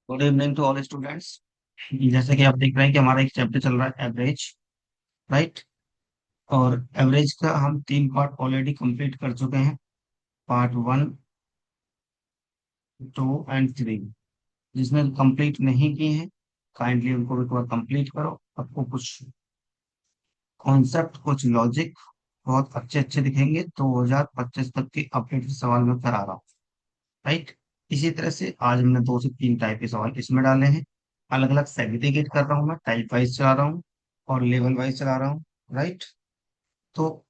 Good evening to all students. जैसे कि आप देख रहे हैं कि हमारा एक चैप्टर चल रहा है एवरेज, राइट। और एवरेज का हम 3 पार्ट ऑलरेडी कंप्लीट कर चुके हैं। Part 1, 2 and 3। जिसने कंप्लीट नहीं किए हैं, काइंडली उनको एक बार कंप्लीट करो। आपको कुछ कॉन्सेप्ट, कुछ लॉजिक बहुत अच्छे अच्छे दिखेंगे। 2025 तक के अपडेट सवाल में करा रहा हूँ, राइट। इसी तरह से आज हमने 2 से 3 टाइप के सवाल इसमें डाले हैं। अलग अलग सेग्रीगेट कर रहा हूँ, मैं टाइप वाइज चला रहा हूँ और लेवल वाइज चला रहा हूँ, राइट। तो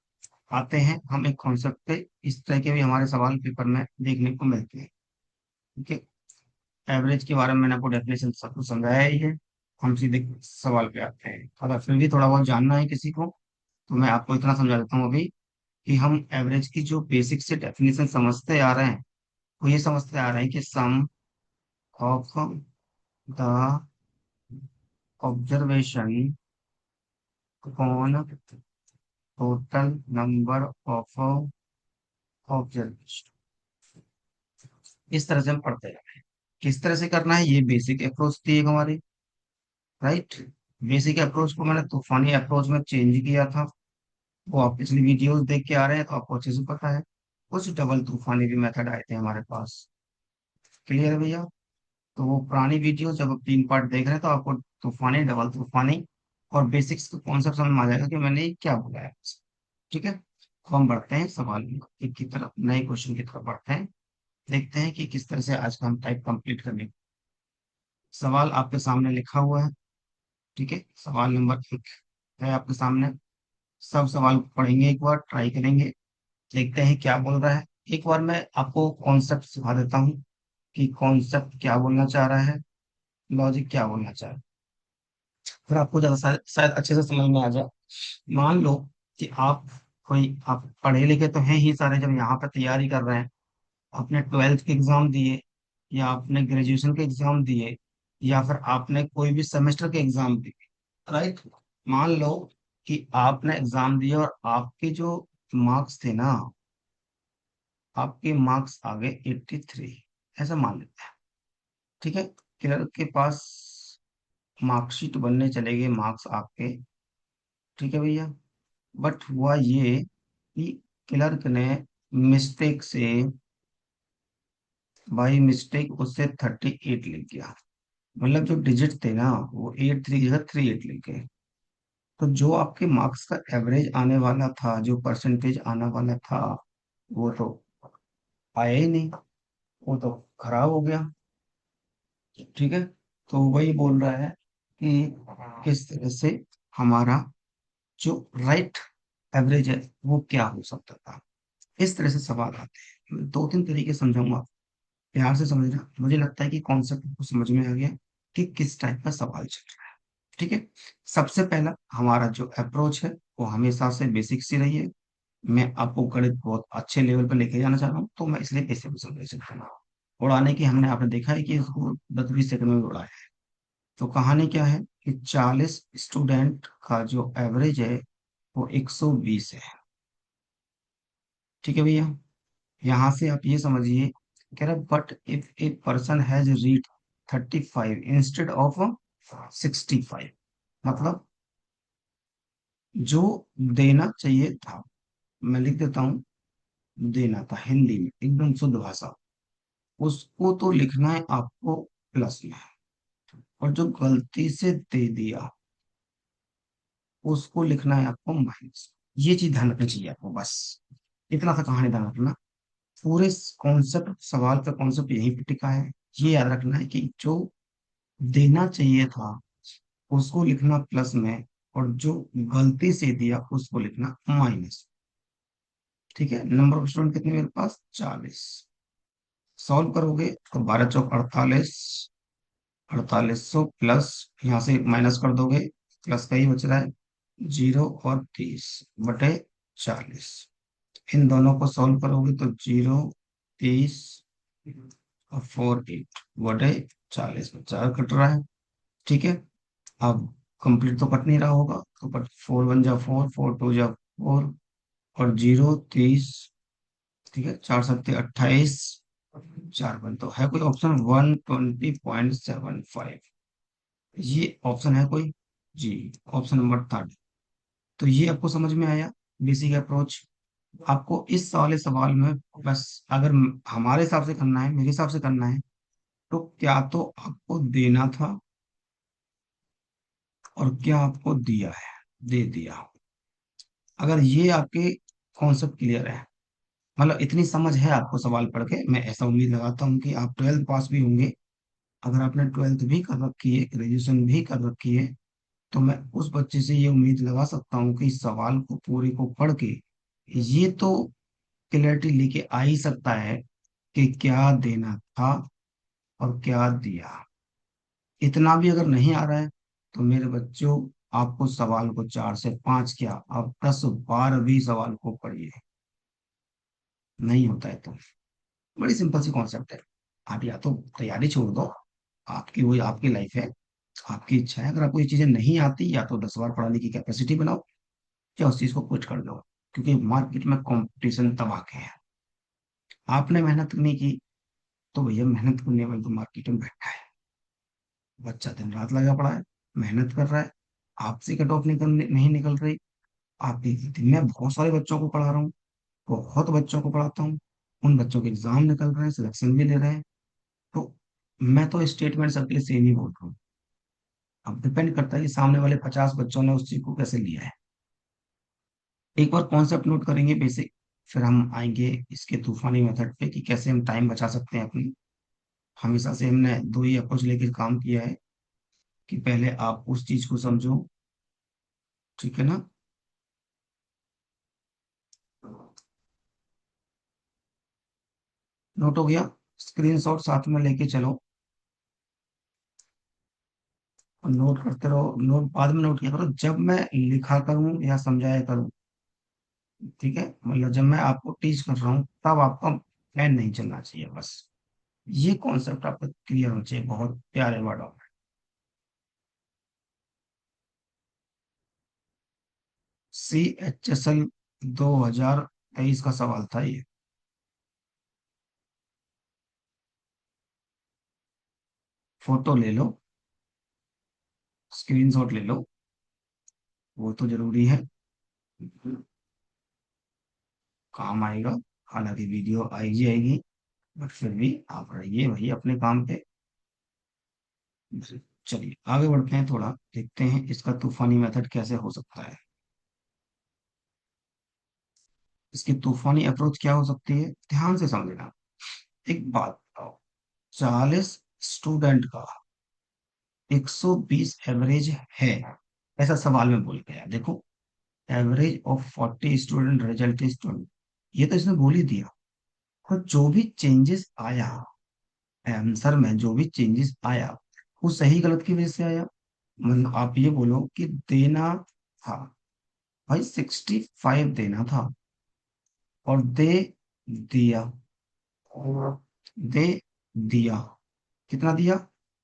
आते हैं हम एक कॉन्सेप्ट पे। इस तरह के भी हमारे सवाल पेपर में देखने को मिलते हैं, ठीक है। एवरेज के बारे में मैंने आपको डेफिनेशन सब कुछ समझाया ही है। हम सीधे सवाल पे आते हैं। अगर फिर भी थोड़ा बहुत जानना है किसी को, तो मैं आपको इतना समझा देता हूँ अभी कि हम एवरेज की जो बेसिक से डेफिनेशन समझते आ रहे हैं, वो ये समझते आ रहे हैं कि sum of the observation upon total number of observation. इस तरह से हम पढ़ते हैं। किस तरह से करना है, ये बेसिक अप्रोच थी एक हमारी, राइट। बेसिक अप्रोच को मैंने तूफानी अप्रोच में चेंज किया था। वो आप पिछली वीडियोस देख के आ रहे हैं तो आपको अच्छे से पता है। कुछ डबल तूफानी भी मेथड आए थे हमारे पास। क्लियर है भैया? तो वो पुरानी वीडियो जब आप 3 पार्ट देख रहे हैं तो आपको तूफानी, डबल तूफानी और बेसिक्स का कॉन्सेप्ट समझ में आ जाएगा कि मैंने क्या बोला है। ठीक है, तो हम बढ़ते हैं सवाल की तरफ, नए क्वेश्चन की तरफ बढ़ते हैं। देखते हैं कि किस तरह से आज का हम टाइप कंप्लीट करने। सवाल आपके सामने लिखा हुआ है, ठीक है। सवाल नंबर 1 है आपके सामने। सब सवाल पढ़ेंगे, एक बार ट्राई करेंगे, देखते हैं क्या बोल रहा है। एक बार मैं आपको कॉन्सेप्ट सिखा देता हूँ कि कॉन्सेप्ट क्या बोलना चाह रहा है, लॉजिक क्या बोलना चाह रहा है। फिर आपको ज्यादा शायद अच्छे से समझ में आ जाए। मान लो कि आप पढ़े लिखे तो हैं ही सारे, जब यहाँ पर तैयारी कर रहे हैं, आपने 12th के एग्जाम दिए, या आपने ग्रेजुएशन के एग्जाम दिए, या फिर आपने कोई भी सेमेस्टर के एग्जाम दिए, राइट। मान लो कि आपने एग्जाम दिया और आपके जो मार्क्स थे ना, आपके मार्क्स आ गए 83, ऐसा मान लेते हैं, ठीक है। क्लर्क के पास मार्कशीट बनने चले गए मार्क्स आपके, ठीक है भैया। बट हुआ ये कि क्लर्क ने मिस्टेक से, बाई मिस्टेक उससे 38 लिख गया। मतलब जो डिजिट थे ना, वो 8 3 की जगह 38 लिख गए। तो जो आपके मार्क्स का एवरेज आने वाला था, जो परसेंटेज आने वाला था, वो तो आया ही नहीं, वो तो खराब हो गया, ठीक है। तो वही बोल रहा है कि किस तरह से हमारा जो राइट एवरेज है वो क्या हो सकता था। इस तरह से सवाल आते हैं। मैं 2 3 तरीके समझाऊंगा, प्यार से समझना। मुझे लगता है कि कॉन्सेप्ट को समझ में आ गया कि किस टाइप का सवाल चल रहा है, ठीक है। सबसे पहला हमारा जो अप्रोच है वो हमेशा से बेसिक सी रही है। मैं आपको गणित बहुत अच्छे लेवल पर लेके जाना चाह रहा हूँ, तो मैं इसलिए कैसे भी समझ सकता हूँ। उड़ाने की हमने आपने देखा है कि इसको 10 20 सेकंड में उड़ाया है। तो कहानी क्या है कि 40 स्टूडेंट का जो एवरेज है वो 120 है, ठीक है भैया। यहाँ से आप ये समझिए, कह रहा but if a person has read 35 instead of 65, मतलब जो देना चाहिए था, मैं लिख देता हूँ, देना था हिंदी में एकदम शुद्ध भाषा, उसको तो लिखना है आपको प्लस में, और जो गलती से दे दिया उसको लिखना है आपको माइनस। ये चीज ध्यान रखनी चाहिए आपको, बस इतना सा कहानी ध्यान रखना। पूरे कॉन्सेप्ट, सवाल का कॉन्सेप्ट यहीं पे टिका है। ये याद रखना है कि जो देना चाहिए था उसको लिखना प्लस में, और जो गलती से दिया उसको लिखना माइनस, ठीक है। नंबर ऑफ स्टूडेंट कितने मेरे पास? 40। सॉल्व करोगे तो 12 चौक 48, 4800 प्लस, यहाँ से माइनस कर दोगे, प्लस का ही बच रहा है, 0 और 30 बटे 40। इन दोनों को सॉल्व करोगे तो 0 30 और 4 8 बटे 40 में 4 कट रहा है, ठीक है। अब कंप्लीट तो कट नहीं रहा होगा, तो बट 4 1 जा 4, 4 2 जा 4, और 0 30, ठीक है। 4 7 28, चार पॉइंट तो है कोई ऑप्शन 120.75? ये ऑप्शन है कोई? जी, ऑप्शन नंबर थर्ड। तो ये आपको समझ में आया बेसिक अप्रोच। आपको इस वाले सवाल में बस अगर हमारे हिसाब से करना है, मेरे हिसाब से करना है, तो क्या तो आपको देना था और क्या आपको दिया है, दे दिया। अगर ये आपके कॉन्सेप्ट क्लियर है, मतलब इतनी समझ है आपको सवाल पढ़ के, मैं ऐसा उम्मीद लगाता हूँ कि आप 12th पास भी होंगे। अगर आपने 12th भी कर रखी है, ग्रेजुएशन भी कर रखी है, तो मैं उस बच्चे से ये उम्मीद लगा सकता हूँ कि इस सवाल को पूरे को पढ़ के ये तो क्लैरिटी लेके आ ही सकता है कि क्या देना था और क्या दिया। इतना भी अगर नहीं आ रहा है, तो मेरे बच्चों, आपको सवाल को 4 से 5 क्या, आप 10 बार भी सवाल को पढ़िए। नहीं होता है तो बड़ी सिंपल सी कॉन्सेप्ट है। आप या तो तैयारी छोड़ दो, आपकी वही आपकी लाइफ है, आपकी इच्छा है। अगर आपको ये चीजें नहीं आती, या तो 10 बार पढ़ने की कैपेसिटी बनाओ, या उस चीज को क्विट कर दो। क्योंकि मार्केट में कंपटीशन तबाह के है। आपने मेहनत नहीं की, तो भैया मेहनत करने वाले तो मार्केट में बैठा है। बच्चा दिन रात लगा पड़ा है, मेहनत कर रहा है, आपसे कट ऑफ नहीं निकल रही। आप देखिए, दिन में बहुत सारे बच्चों को पढ़ा रहा हूँ, बहुत बच्चों को पढ़ाता हूँ, उन बच्चों के एग्जाम निकल रहे हैं, सिलेक्शन भी ले रहे हैं। तो मैं तो स्टेटमेंट सबके सेम ही बोल रहा हूँ। अब डिपेंड करता है कि सामने वाले 50 बच्चों ने उस चीज को कैसे लिया है। एक बार कॉन्सेप्ट नोट करेंगे बेसिक, फिर हम आएंगे इसके तूफानी मेथड पे कि कैसे हम टाइम बचा सकते हैं अपनी। हमेशा से हमने दो ही अप्रोच लेके काम किया है, कि पहले आप उस चीज को समझो, ठीक है ना। नोट हो गया? स्क्रीनशॉट साथ में लेके चलो और नोट करते रहो। नोट बाद में नोट किया करो जब मैं लिखा करूं या समझाया करूं, ठीक है। मतलब जब मैं आपको टीच कर रहा हूं, तब आपका प्लान नहीं चलना चाहिए बस। ये कॉन्सेप्ट आपका क्लियर होना चाहिए। बहुत प्यारे वर्ड ऑफ CHSL 2023 का सवाल था ये। फोटो ले लो, स्क्रीनशॉट ले लो, वो तो जरूरी है, काम आएगा। हालांकि वीडियो आएगी आएगी, बट फिर भी आप रहिए वही अपने काम पे। चलिए आगे बढ़ते हैं, थोड़ा देखते हैं इसका तूफानी मेथड कैसे हो सकता है। इसकी तूफानी अप्रोच क्या हो सकती है, ध्यान से समझना। एक बात बताओ, 40 स्टूडेंट का 120 एवरेज है, ऐसा सवाल में बोल गया। देखो, average of 40 student result is 20, ये तो इसने बोल ही दिया। और जो भी चेंजेस आया आंसर में, जो भी चेंजेस आया, वो सही गलत की वजह से आया। मतलब आप ये बोलो कि देना था, भाई 65 देना था, और दिया दे दिया, कितना दिया?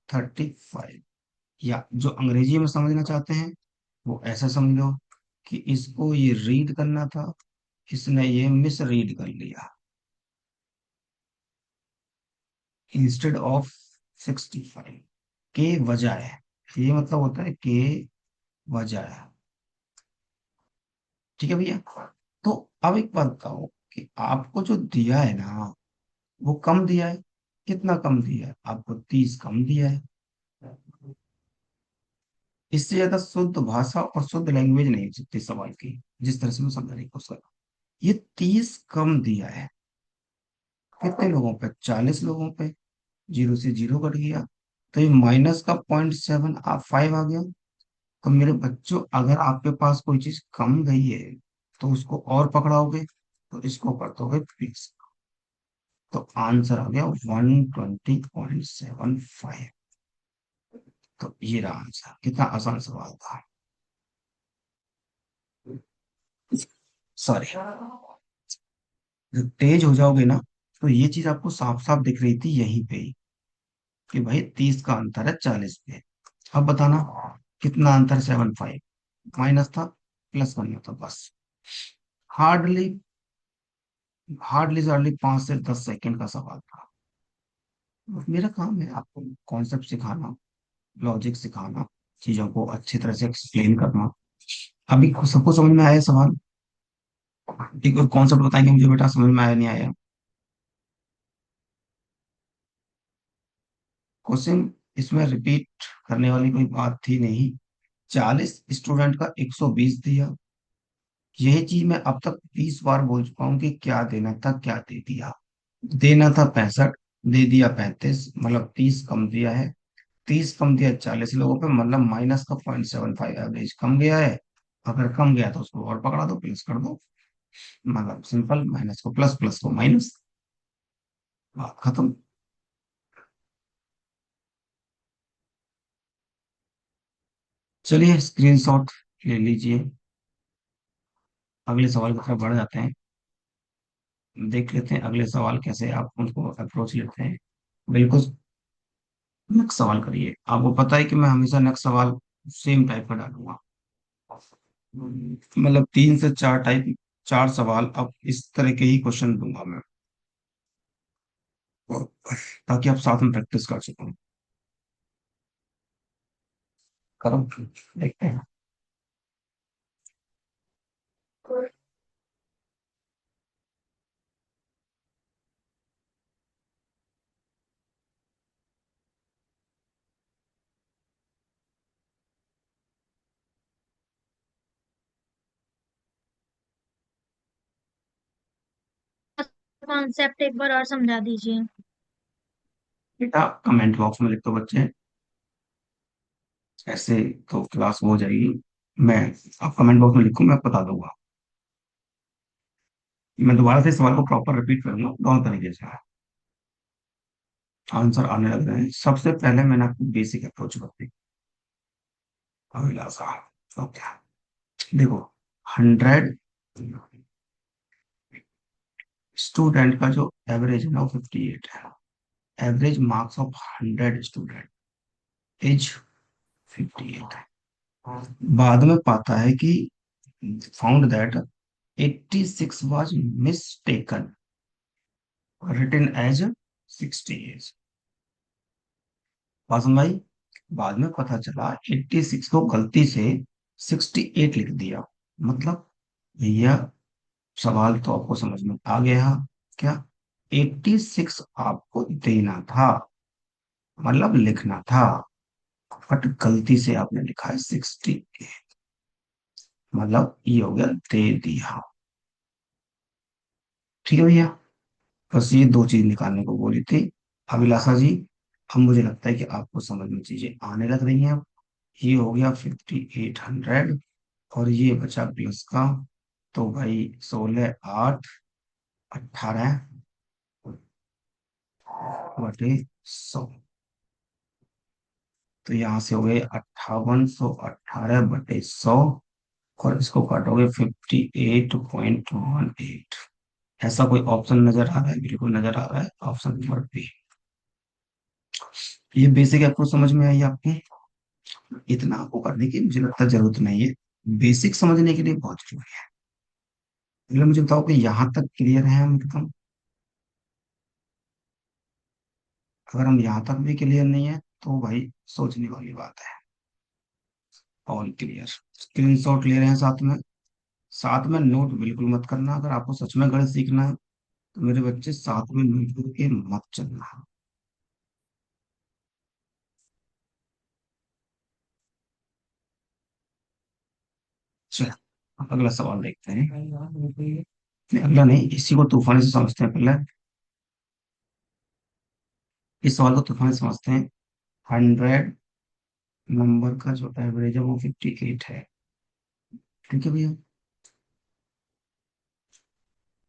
35। या जो अंग्रेजी में समझना चाहते हैं, वो ऐसा समझ लो कि इसको ये रीड करना था, इसने ये मिस रीड कर लिया। इंस्टेड ऑफ 65, के बजाय, ये मतलब होता है के बजाय। ठीक है भैया। तो अब एक बात बताओ कि आपको जो दिया है ना, वो कम दिया है। कितना कम दिया है? आपको 30 कम दिया है। इससे ज्यादा शुद्ध भाषा और शुद्ध लैंग्वेज नहीं हो सकती सवाल की, जिस तरह से मैं समझाने की कोशिश कर रहा हूँ। ये 30 कम दिया है, कितने लोगों पे? 40 लोगों पे। जीरो से जीरो कट गया, तो ये माइनस का 0.7 आप 5 आ गया। तो मेरे बच्चों, अगर आपके पास कोई चीज कम गई है, तो उसको और पकड़ाओगे, तो इसको कर दोगे 20। तो आंसर आ गया 120.75। तो ये रहा आंसर। कितना आसान सवाल था। सॉरी। जब तेज हो जाओगे ना, तो ये चीज आपको साफ साफ दिख रही थी यहीं पे ही, कि भाई 30 का अंतर है 40 पे। अब बताना कितना अंतर? 75। माइनस था, प्लस करना था बस। हार्डली हार्डली हार्डली 5 से 10 सेकंड का सवाल था। मेरा काम है आपको कॉन्सेप्ट सिखाना, लॉजिक सिखाना, चीजों को अच्छी तरह से एक्सप्लेन करना। अभी सबको समझ में आया सवाल? एक कॉन्सेप्ट बताएंगे मुझे बेटा, समझ में आया नहीं आया? क्वेश्चन इसमें रिपीट करने वाली कोई बात थी नहीं। 40 स्टूडेंट का 120 दिया। यही चीज मैं अब तक 20 बार बोल चुका हूँ कि क्या देना था, क्या दे दिया। देना था 65, दे दिया 35, मतलब 30 कम दिया है। 30 कम दिया 40 लोगों पे, मतलब माइनस का 0.75 एवरेज कम गया है। अगर कम गया तो उसको और पकड़ा दो, प्लस कर दो। मतलब सिंपल, माइनस को प्लस, प्लस को माइनस, बात खत्म। चलिए स्क्रीनशॉट ले लीजिए। अगले सवाल की तरफ बढ़ जाते हैं। देख लेते हैं अगले सवाल कैसे आप उनको अप्रोच लेते हैं। बिल्कुल। नेक्स्ट सवाल करिए, आपको पता है कि मैं हमेशा नेक्स्ट सवाल सेम टाइप का डालूंगा। मतलब 3 से 4 टाइप, 4 सवाल अब इस तरह के ही क्वेश्चन दूंगा मैं, ताकि आप साथ में प्रैक्टिस कर सकें। करो, देखते हैं। कॉन्सेप्ट एक बार और समझा दीजिए। बेटा कमेंट बॉक्स में लिख दो बच्चे, ऐसे तो क्लास हो जाएगी। मैं, आप कमेंट बॉक्स में लिखो, मैं बता दूंगा। मैं दोबारा से सवाल को प्रॉपर रिपीट करूंगा दोनों तरीके से। आंसर आने लग रहे हैं। सबसे पहले मैंने आपको बेसिक अप्रोच बताई, अभिलाषा। ओके, देखो, 100 स्टूडेंट का जो एवरेज है ना वो 58 है। Average marks of 100 student is 58 है। बाद में पाता है कि found that 86 was mistaken, written as 68। बात समझ आई? बाद में पता चला 86 को गलती से 68 लिख दिया। मतलब भैया, सवाल तो आपको समझ में आ गया क्या? 86 आपको देना था, मतलब लिखना था, बट गलती से आपने लिखा है 68। मतलब ये हो गया दे दिया। ठीक है भैया, बस ये दो चीज निकालने को बोली थी अभिलाषा जी। अब मुझे लगता है कि आपको समझ में चीजें आने लग रही हैं। ये हो गया 5800, और ये बचा प्लस का। तो भाई 16, 8, 18 बटे 100। तो यहाँ से हो गए 5818 बटे 100, और इसको काटोगे 58.18। ऐसा कोई ऑप्शन नजर आ रहा है? बिल्कुल नजर आ रहा है, ऑप्शन नंबर बी। ये बेसिक आपको समझ में आई आपकी? इतना आपको करने की मुझे लगता है जरूरत नहीं है, बेसिक समझने के लिए बहुत जरूरी है। मतलब मुझे बताओ कि यहाँ तक क्लियर है हम एकदम? अगर हम यहाँ तक भी क्लियर नहीं है तो भाई सोचने वाली बात है। All clear? स्क्रीनशॉट ले रहे हैं साथ में? साथ में नोट बिल्कुल मत करना, अगर आपको सच में गणित सीखना है तो मेरे बच्चे साथ में नोट करके मत चलना। चलो, अब अगला सवाल देखते हैं। नहीं, अगला नहीं, इसी को तूफानी से समझते हैं पहले। इस सवाल को तूफानी से समझते हैं। 100 नंबर का जो एवरेज है वो 58 है। ठीक है भैया।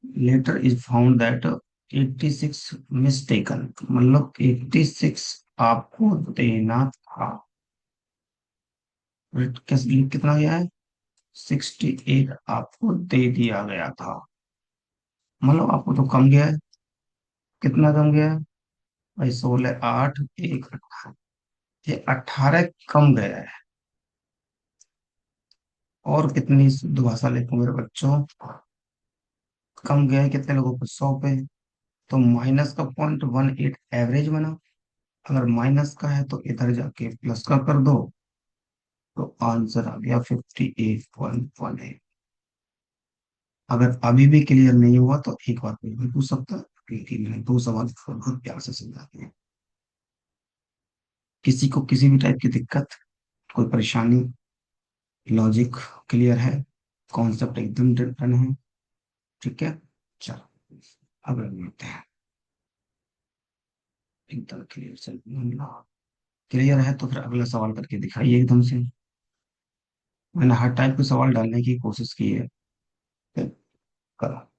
Letter is found that 86 mistaken, मतलब 86 आपको देना था। कितना गया है? 68 आपको दे दिया गया था। मतलब आपको तो कम गया है। कितना कम गया है भाई? 16, 8, 1, 18। ये 18 कम गया है। और कितनी दुभाषा लिखूं मेरे बच्चों? कम गया है कितने लोगों को? 100 पे। तो माइनस का 0.18 एवरेज बना। अगर माइनस का है तो इधर जाके प्लस का कर दो, तो आंसर आ गया 58.18। अगर अभी भी क्लियर नहीं हुआ तो एक बार फिर भी पूछ सकता है, क्योंकि मैंने दो सवाल बहुत प्यार से समझा दिए। किसी को किसी भी टाइप की दिक्कत, कोई परेशानी, लॉजिक क्लियर है, कॉन्सेप्ट एकदम डन है? ठीक है, चलो अब मिलते हैं। एकदम क्लियर से क्लियर है तो फिर अगला सवाल करके दिखाइए एकदम से। मैंने हर टाइप के सवाल डालने की कोशिश की है, फिर करो।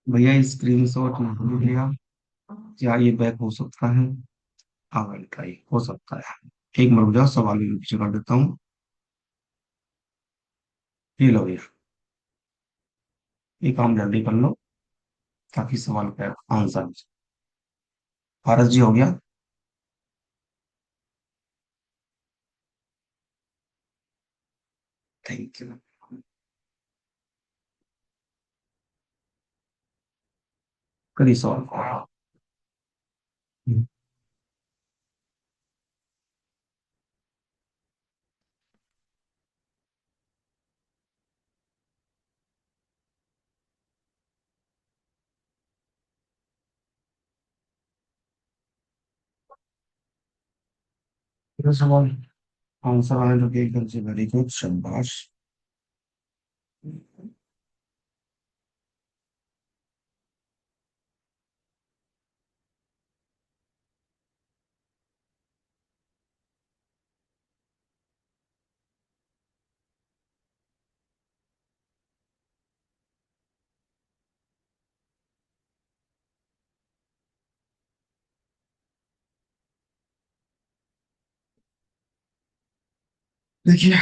भैया स्क्रीनशॉट नहीं लिया, क्या ये बैक हो सकता है? हाँ ट्राई हो सकता है। एक मिनट रुक जाओ, सवाल में पीछे कर देता हूँ। ये लो भैया, ये काम जल्दी कर लो ताकि सवाल का आंसर हो जाए। पारस जी हो गया? Thank you. करिए सवाल को। ये सवाल आंसर आने लगे एकदम से, वेरी गुड, शाबाश। देखिए,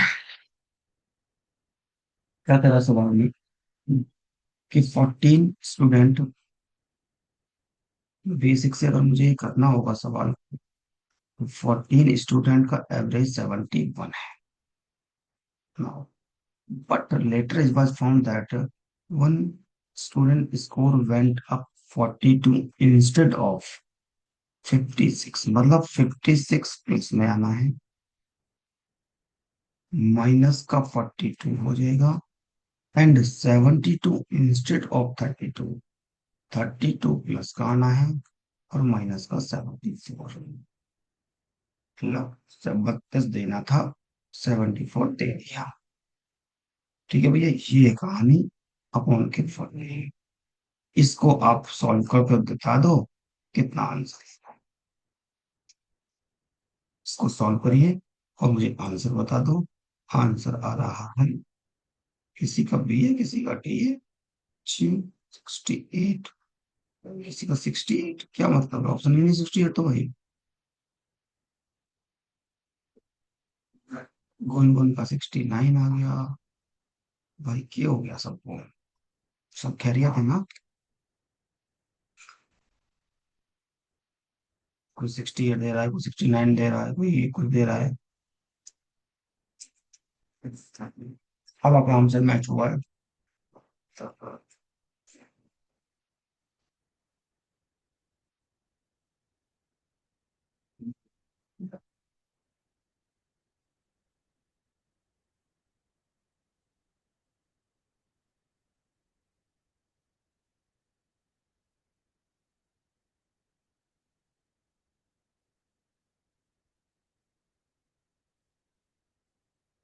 क्या तेरा सवाल में कि 14 स्टूडेंट, बेसिक से अगर मुझे ये करना होगा सवाल, तो 14 स्टूडेंट का एवरेज 71 है। But later it was found that one student score went up 42 instead of 56, मतलब 56 प्लस में आना है, माइनस का 42 हो जाएगा, एंड 72 इंस्टेड ऑफ 32, 32 प्लस का आना है, और माइनस का 74। मतलब 32 देना था, 74 दे दिया। ठीक है भैया, ये कहानी अपॉन के फॉर्मूले। इसको आप सॉल्व करके बता दो कितना आंसर है। इसको सॉल्व करिए और मुझे आंसर बता दो। आंसर आ रहा है, किसी का बी है, किसी का डी है, 68, किसी का 68। क्या मतलब है, ऑप्शन ही नहीं 68 तो भाई। गोइन गोइन का 69 आ गया। भाई क्या हो गया सबको? सब खैरियत है ना? कोई 68 दे रहा है, कोई 69 दे रहा है, कोई कुछ दे रहा है। अब आपका आंसर मैच हुआ है।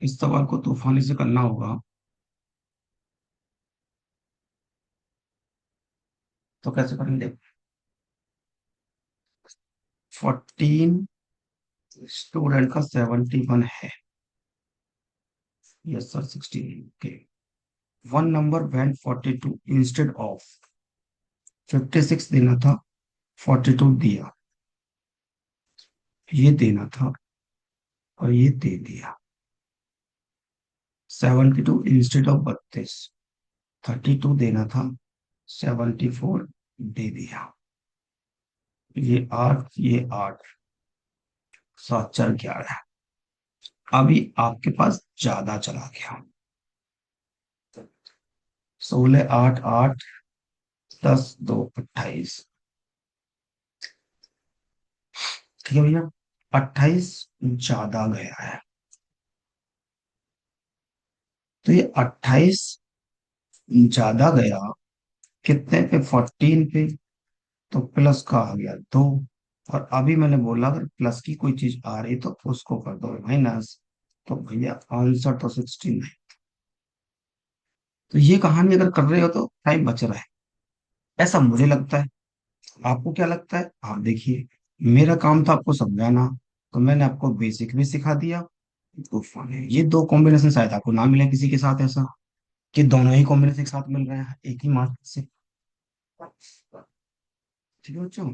इस सवाल को तूफानी से करना होगा, तो कैसे करेंगे? 14 स्टूडेंट का 71 है। Yes sir 16। Okay. One number went 42 instead of 56 देना था, 42 दिया। ये देना था और ये दे दिया। 72 इंस्टेड ऑफ 32, 32 देना था, 74 दे दिया। ये 8, ये 8, 7 4 11। अभी आपके पास ज्यादा चला गया। 16 8 8, 10 2 28। ठीक है भैया। 28 ज्यादा गया है। तो ये 28 ज्यादा गया कितने पे, 14 पे। तो प्लस का आ गया 2। और अभी मैंने बोला अगर प्लस की कोई चीज आ रही तो उसको कर दो माइनस। तो भैया आंसर तो 16 है। तो ये कहानी अगर कर रहे हो तो टाइम बच रहा है, ऐसा मुझे लगता है। आपको क्या लगता है आप देखिए। मेरा काम था आपको समझाना, तो मैंने आपको बेसिक भी सिखा दिया। तो फन है ये दो कॉम्बिनेशन, शायद आपको ना मिले किसी के साथ ऐसा कि दोनों ही कॉम्बिनेशन एक साथ मिल रहे हैं एक ही मार्क से। ठीक है बच्चों।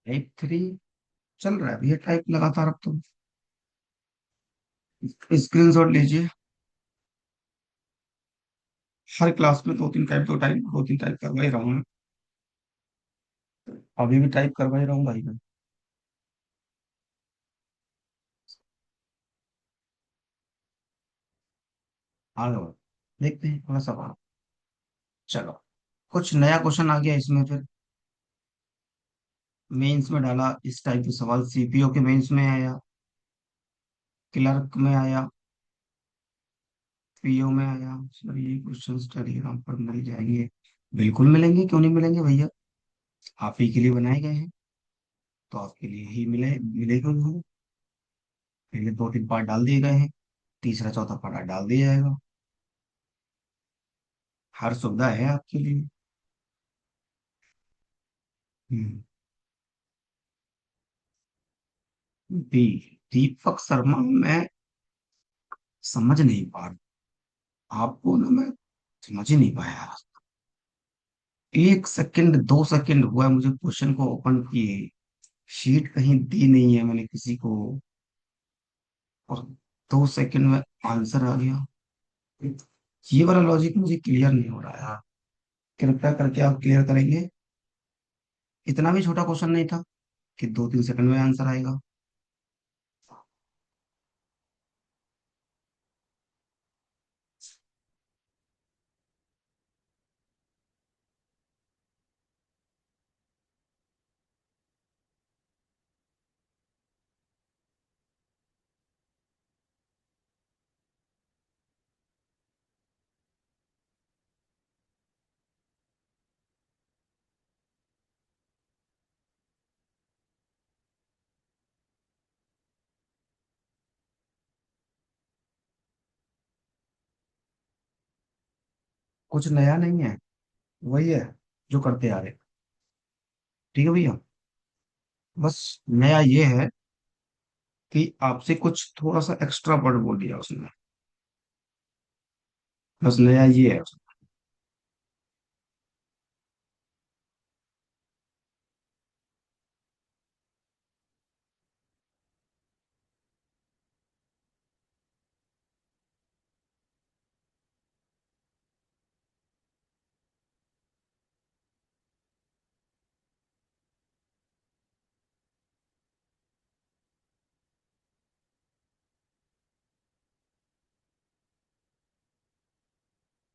8 3 चल रहा है भैया टाइप लगातार अब तो। स्क्रीनशॉट लीजिए। हर क्लास में दो तीन टाइप करवा ही रहा हूँ मैं। अभी भी टाइप करवा ही रहा हूँ भाई मैं। आगे बढ़ो। देखते हैं थोड़ा सा बात। चलो, कुछ नया क्वेश्चन आ गया इसमें फिर। मेंस में डाला इस टाइप के सवाल, सीपीओ के मेंस में आया, क्लर्क में आया, पीओ में आया। सर ये क्वेश्चन टेलीग्राम पर मिल जाएंगे? बिल्कुल मिलेंगे, क्यों नहीं मिलेंगे भैया। आप ही के लिए बनाए गए हैं, तो आपके लिए ही मिलेगा उन्हें। पहले 2 3 पार्ट डाल दिए गए हैं, तीसरा चौथा पार्ट डाल दिया जाएगा। हर सुविधा है आपके लिए। हम्म। दी दीपक शर्मा, मैं समझ नहीं पा रहा आपको ना, मैं समझ ही नहीं पाया। 1 सेकंड 2 सेकंड हुआ है मुझे क्वेश्चन को ओपन किए, शीट कहीं दी नहीं है मैंने किसी को, और 2 सेकंड में आंसर आ गया। ये वाला लॉजिक मुझे क्लियर नहीं हो रहा है यार। कृपया करके आप क्लियर करेंगे। इतना भी छोटा क्वेश्चन नहीं था कि 2 3 सेकंड में आंसर आएगा। कुछ नया नहीं है, वही है जो करते आ रहे। ठीक है भैया। बस नया ये है कि आपसे कुछ थोड़ा सा एक्स्ट्रा वर्ड बोल दिया उसने। बस नया ये है।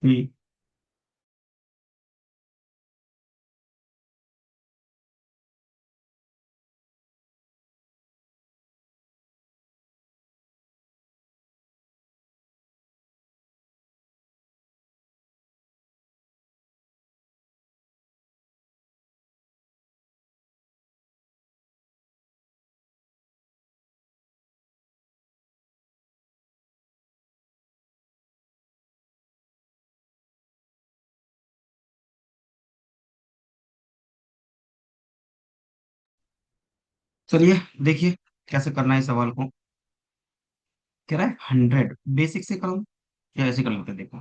कि चलिए देखिए कैसे करना है इस सवाल को। कह रहा है 100, बेसिक से करूं या ऐसे कर लेते हैं, देखो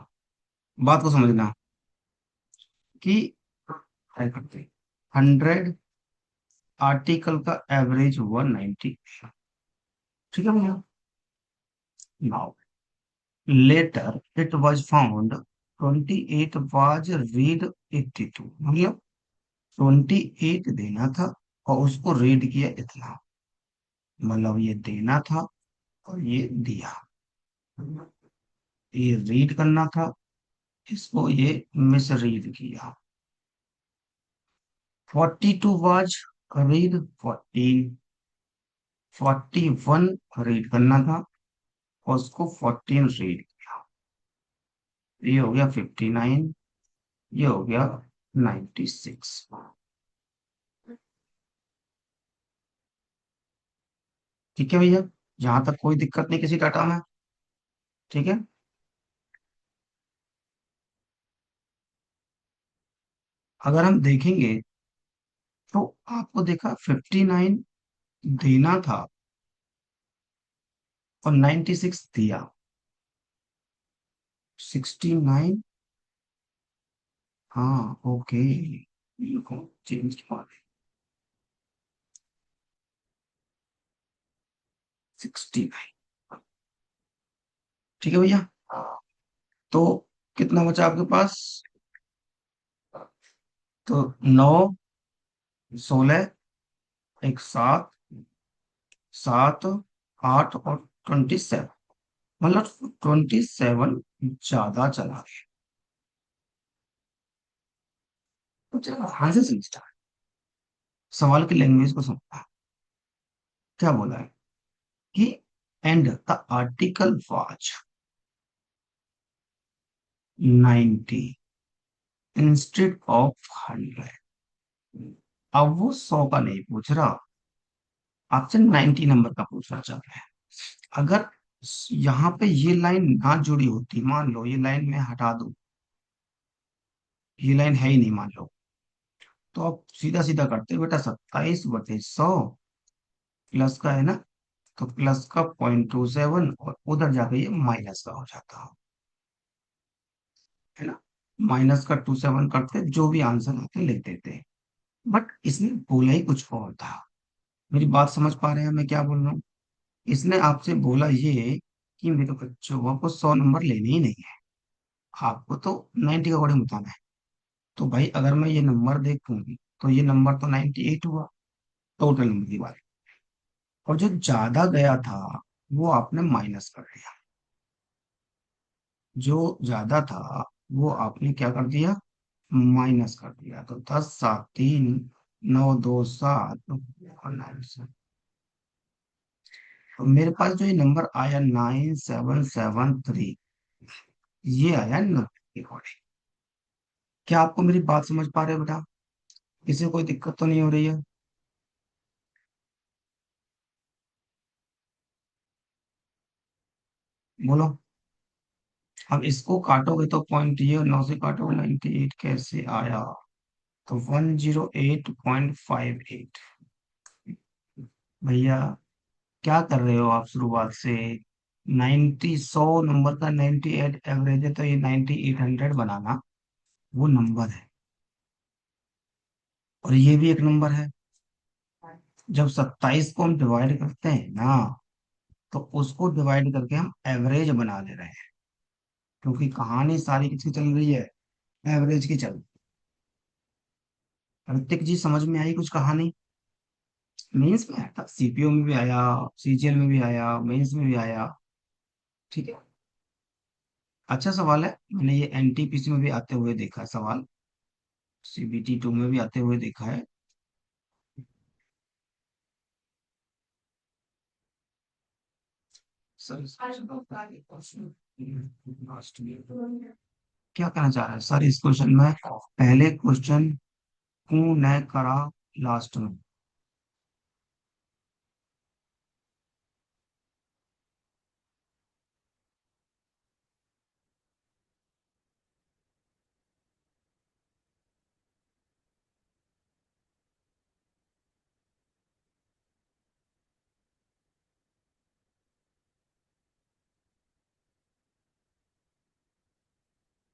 बात को समझना कि क्या करते हैं। 100 आर्टिकल का एवरेज हुआ 90, ठीक है भैया। Now later it was found 28 was read 82, मतलब 28 देना था और उसको रीड किया इतना, मतलब ये देना था और ये दिया, ये रीड करना था, इसको ये मिस रीड किया। 42 वाज रीड 14, 41 रीड करना था और उसको 14 रीड किया, ये हो गया 59, ये हो गया 96। ठीक है भैया, जहां तक कोई दिक्कत नहीं किसी डाटा में। ठीक है, अगर हम देखेंगे तो आपको देखा 59 देना था और 96 दिया। 69, हाँ ओके, चेंज किया। 69, ठीक है भैया। तो कितना बचा आपके पास, तो 9, 16, एक 7, 7, 8 और 27, मतलब 27 ज्यादा चला गया। तो चलो ध्यान से समझता है, सवाल की लैंग्वेज को समझता। क्या बोला है कि and the article was 90 instead of 100। अब वो 100 का नहीं पूछ रहा, आपसे 90 नंबर का पूछना चाह रहा है। अगर यहाँ पे ये लाइन ना जुड़ी होती, मान लो ये लाइन मैं हटा दूं, ये लाइन है ही नहीं मान लो, तो आप सीधा सीधा करते हो बेटा, 27/100 प्लस का है ना, तो प्लस का 0.27 और उधर जाके ये माइनस का हो जाता है ना, माइनस का 27 करते जो भी आंसर आते लिख देते। बट इसने बोला ही कुछ और था। मेरी बात समझ पा रहे हैं मैं क्या बोल रहा हूँ। इसने आपसे बोला ये कि मेरे बच्चों आपको 100 नंबर लेने ही नहीं है, आपको तो 90 का अकॉर्डिंग बताना है। तो भाई अगर मैं ये नंबर देखूंगी तो ये नंबर तो 98 हुआ, टोटल नंबर की बात। और जो ज्यादा गया था वो आपने माइनस कर दिया, जो ज्यादा था वो आपने क्या कर दिया, माइनस कर दिया। तो 10, 7, 3, 9, 2, 7 और 9। तो मेरे पास जो ये नंबर आया 9773, ये आया नंबर अकॉर्डिंग। क्या आपको मेरी बात समझ पा रहे हो बेटा, किसी को कोई दिक्कत तो नहीं हो रही है। बोलो। अब इसको काटोगे तो पॉइंट, ये 9 से काटोगे 98 कैसे आया, तो 108.58। भैया क्या कर रहे हो आप शुरुआत से, 90, 100 नंबर का 98 एवरेज है, तो ये 9800 बनाना वो नंबर है, और ये भी एक नंबर है। जब 27 को हम डिवाइड करते हैं ना, तो उसको डिवाइड करके हम एवरेज बना ले रहे हैं, क्योंकि कहानी सारी किसकी चल रही है, एवरेज की चल। ऋतिक जी समझ में आई कुछ कहानी, मेंस में आया था, सीपीओ में भी आया, सीजीएल में भी आया, मेंस में भी आया। ठीक है, अच्छा सवाल है, मैंने ये एनटीपीसी में भी आते हुए देखा है सवाल, सीबीटी 2 में भी आते हुए देखा है। सर क्या कहना चाह रहा है सर इस क्वेश्चन में, पहले क्वेश्चन क्यों न करा लास्ट में।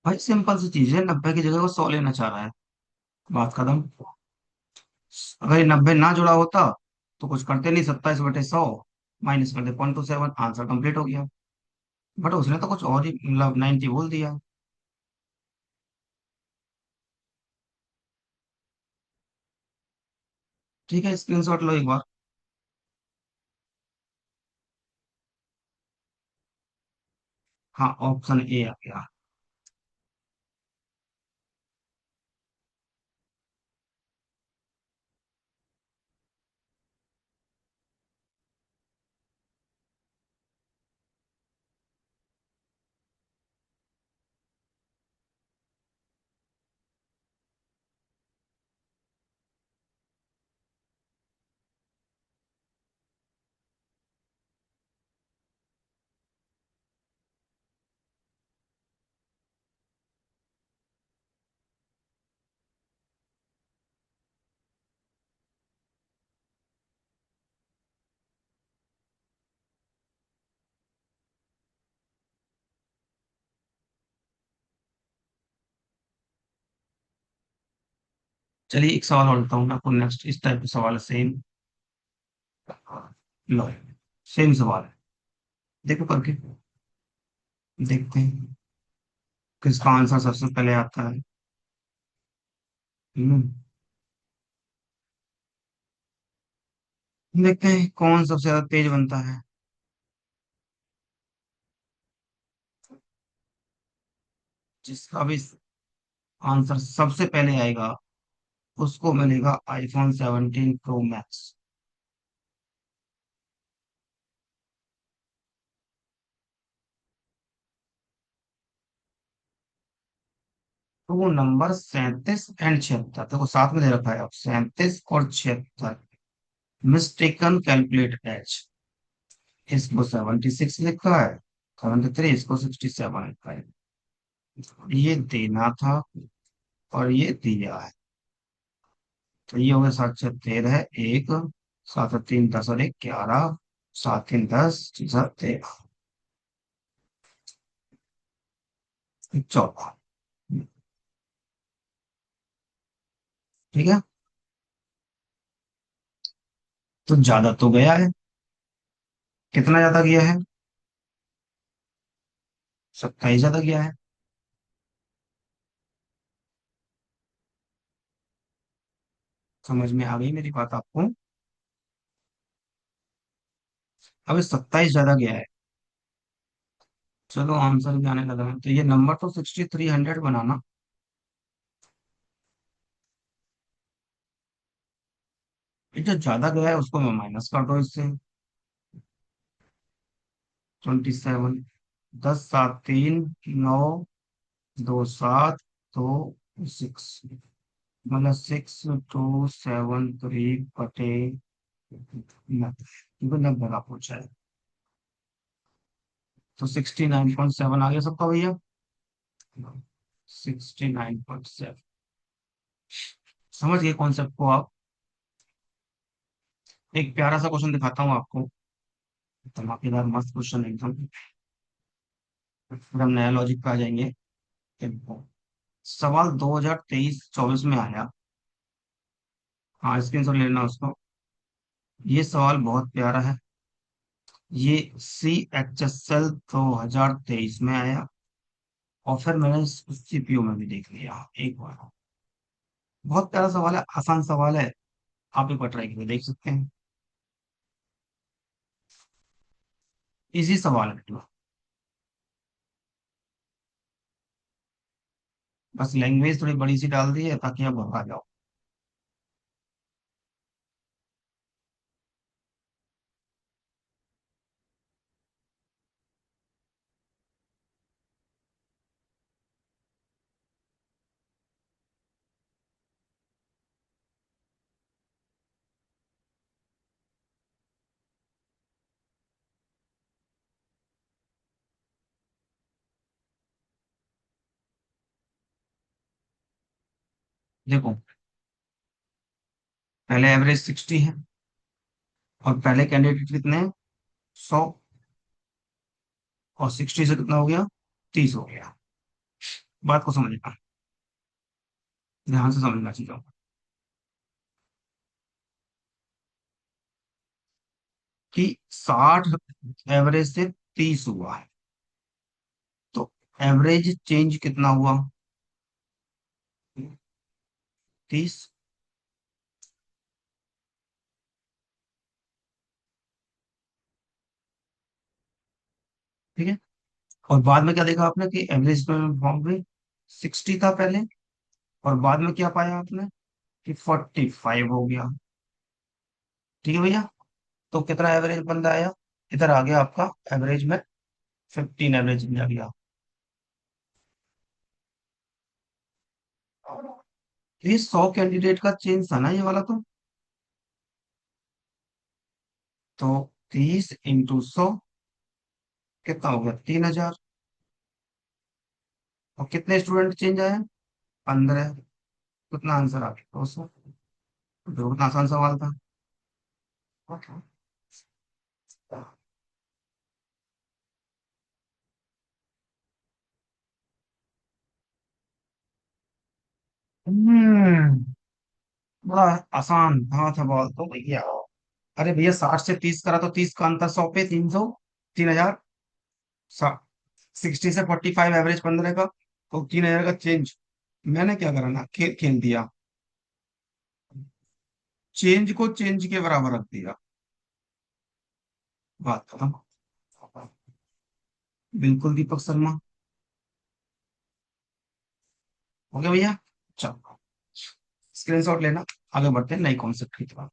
भाई सिंपल सी चीज है, 90 की जगह वो 100 लेना चाह रहा है, बात खत्म। अगर ये 90 ना जुड़ा होता तो कुछ करते नहीं, 27/100 माइनस कर दे 0.27, आंसर कंप्लीट हो गया। बट उसने तो कुछ और ही, मतलब 90 बोल दिया। ठीक है, स्क्रीनशॉट लो एक बार। हाँ, ऑप्शन ए आ गया। चलिए एक सवाल और देता हूँ मैं आपको, नेक्स्ट इस टाइप का सवाल है सेम। लो, सेम सवाल है, देखो करके, देखते हैं किसका आंसर सबसे पहले आता है। हम्म, देखते हैं कौन सबसे ज्यादा तेज बनता है। जिसका भी आंसर सबसे पहले आएगा उसको मिलेगा iPhone 17 Pro Max। तो वो नंबर 37 एंड 76, देखो साथ में दे रखा है, अब 37 और 76, मिस्टेकन कैलकुलेट एच। इसको 76 लिखा है, 73, इसको 67 लिखा है। ये देना था और ये दिया है। तो ये हो गया 7 6 13, एक, 7 3 10 और 1 11, 7 3 10 13, 14। ठीक है, तो ज्यादा तो गया है, कितना ज्यादा गया है? 27 ज्यादा गया है। समझ में आ गई मेरी बात आपको? अब 27 ज्यादा गया है। चलो आंसर भी आने लगा है, तो ये नंबर तो 6300 बनाना। ये जो ज्यादा गया है उसको मैं माइनस कर दो इससे, 27, 10 7 3 9, 2 7 2 6, मतलब 6273/90, का पूछा है। तो 69.7 आ गया सबका भैया, 69.7। समझ गए कॉन्सेप्ट को आप? एक प्यारा सा क्वेश्चन दिखाता हूँ आपको, धमाकेदार मस्त क्वेश्चन एकदम, फिर हम नया लॉजिक पे आ जाएंगे। देखो, सवाल 2023-24 में आया। हाँ, स्क्रीन लेना उसको। ये सवाल बहुत प्यारा है। ये CHSL 2023 में आया, और फिर मैंने CPU में भी देख लिया एक बार। बहुत प्यारा सवाल है, आसान सवाल है, आप एक बार ट्राई करके देख सकते हैं। इजी सवाल है, बस लैंग्वेज थोड़ी बड़ी सी डाल दी है ताकि आप भगा जाओ। देखो, पहले एवरेज 60 है, और पहले कैंडिडेट कितने हैं? 100, और 60 से कितना हो गया? 30 हो गया। बात को समझना, ध्यान से समझना चीजों को, कि 60 एवरेज से 30 हुआ है, तो एवरेज चेंज कितना हुआ? 30। ठीक है। और बाद में क्या देखा आपने कि एवरेज फॉर्म में 60 था पहले, और बाद में क्या पाया आपने कि 45 हो गया। ठीक है भैया। तो कितना एवरेज बंदा आया? इधर आ गया आपका एवरेज में 15 एवरेज में आ गया। तो ये 100 कैंडिडेट का चेंज था ना ये वाला तो 30 × 100 कितना हो गया? 3000। और कितने स्टूडेंट चेंज आए? 15। कितना आंसर आ गया? 200। जो कितना आसान सवाल था। हम्म बड़ा आसान था सवाल तो भैया। अरे भैया 60 से 30 करा तो 30 का अंतर 100 पे 300, 3000। 60 से 45 एवरेज 15 का, तो 3000 का चेंज। मैंने क्या करा ना, खेल खेल दिया, चेंज को चेंज के बराबर रख दिया। बात खत्म। बिल्कुल दीपक शर्मा। हो गया भैया। चलो स्क्रीनशॉट लेना, आगे बढ़ते हैं नई कॉन्सेप्ट की तरफ।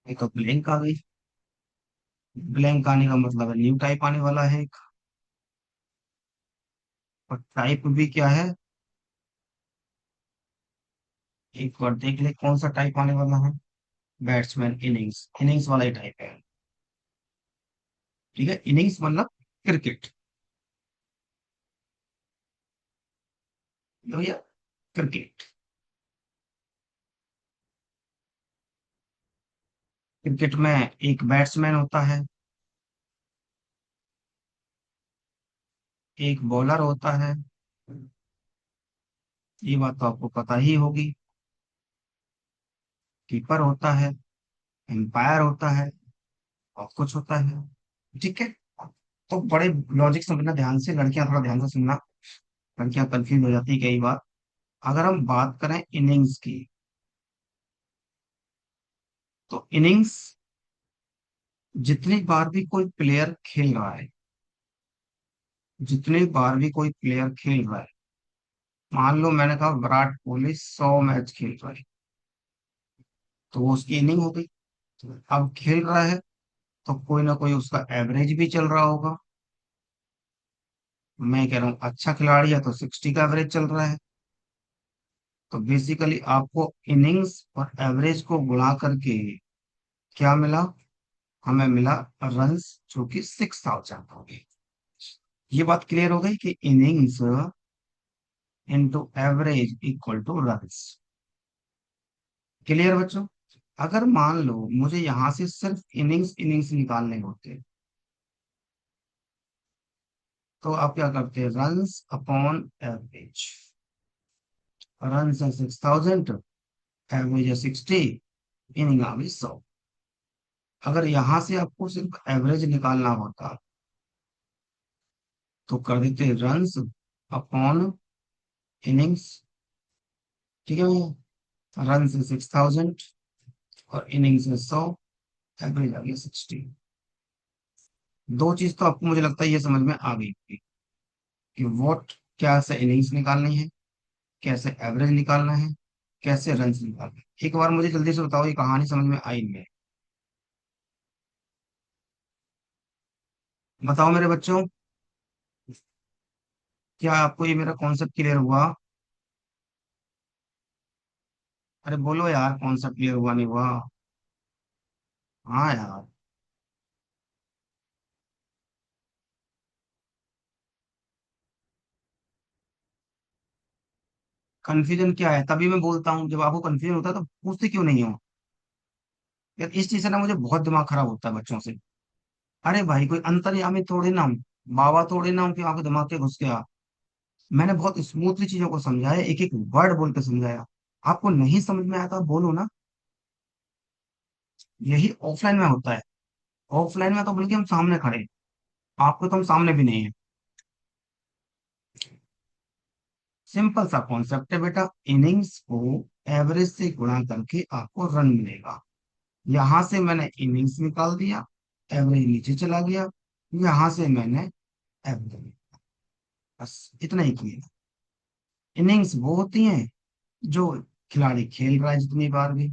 एक तो ब्लैंक आ गई। ब्लैंक आने का मतलब है न्यू टाइप आने वाला है एक। और टाइप भी क्या है, एक बार देख ले कौन सा टाइप आने वाला है। बैट्समैन इनिंग्स, इनिंग्स वाला ही टाइप है। ठीक है, इनिंग्स मतलब क्रिकेट। तो भैया क्रिकेट, क्रिकेट में एक बैट्समैन होता है, एक बॉलर होता है, ये बात तो आपको पता ही होगी। कीपर होता है, एम्पायर होता है, और कुछ होता है। ठीक है। तो बड़े लॉजिक समझना ध्यान से, लड़कियां थोड़ा ध्यान से सुनना, लड़कियां कंफ्यूज हो जाती है कई बार। अगर हम बात करें इनिंग्स की, तो इनिंग्स जितनी बार भी कोई प्लेयर खेल रहा है, जितनी बार भी कोई प्लेयर खेल रहा है, मान लो मैंने कहा विराट कोहली 100 मैच खेल रहा है, तो वो उसकी इनिंग हो गई। अब खेल रहा है तो कोई ना कोई उसका एवरेज भी चल रहा होगा। मैं कह रहा हूँ अच्छा खिलाड़ी है तो 60 का एवरेज चल रहा है। तो बेसिकली आपको इनिंग्स और एवरेज को गुणा करके क्या मिला? हमें मिला रन्स, जो कि 6000 हो गए। ये बात क्लियर हो गई कि innings into average equal two runs. Clear बच्चों? अगर मान लो मुझे यहां से सिर्फ इनिंग्स इनिंग्स निकालने होते, तो आप क्या करते? Runs upon average. रन्स है 6000, एवरेज है 60, इनिंग आ गई 100। अगर यहां से आपको सिर्फ एवरेज निकालना होता, तो कर देते रन्स अपॉन इनिंग्स। ठीक है भैया। रन से 6000 और इनिंग्स से 100, एवरेज आ गया 60। दो चीज तो आपको मुझे लगता है ये समझ में आ गई होगी कि वॉट क्या से इनिंग्स निकालनी है, कैसे एवरेज निकालना है, कैसे रन निकालना है। एक बार मुझे जल्दी से बताओ, ये कहानी समझ में आई नहीं? बताओ मेरे बच्चों, क्या आपको ये मेरा कॉन्सेप्ट क्लियर हुआ? अरे बोलो यार, कॉन्सेप्ट क्लियर हुआ नहीं हुआ? हाँ यार। कंफ्यूजन क्या है, तभी मैं बोलता हूँ जब आपको कंफ्यूजन होता है तो पूछते क्यों नहीं हो? यार इस चीज से ना मुझे बहुत दिमाग खराब होता है बच्चों से। अरे भाई कोई अंतर्यामी थोड़ी ना हूं, बाबा थोड़ी ना हूं कि आपके दिमाग के घुस गया। मैंने बहुत स्मूथली चीजों को समझाया, एक एक वर्ड बोल के समझाया। आपको नहीं समझ में आया तो आप बोलो ना। यही ऑफलाइन में होता है। ऑफलाइन में तो बल्कि हम सामने खड़े हैं, आपको तो हम सामने भी नहीं है। सिंपल सा कॉन्सेप्ट है बेटा, इनिंग्स को एवरेज से गुणा करके आपको रन मिलेगा। यहां से मैंने इनिंग्स निकाल दिया, एवरेज नीचे चला गया, यहां से मैंने एवरेज, बस इतना ही किया। इनिंग्स वो होती हैं जो खिलाड़ी खेल रहा है जितनी बार भी।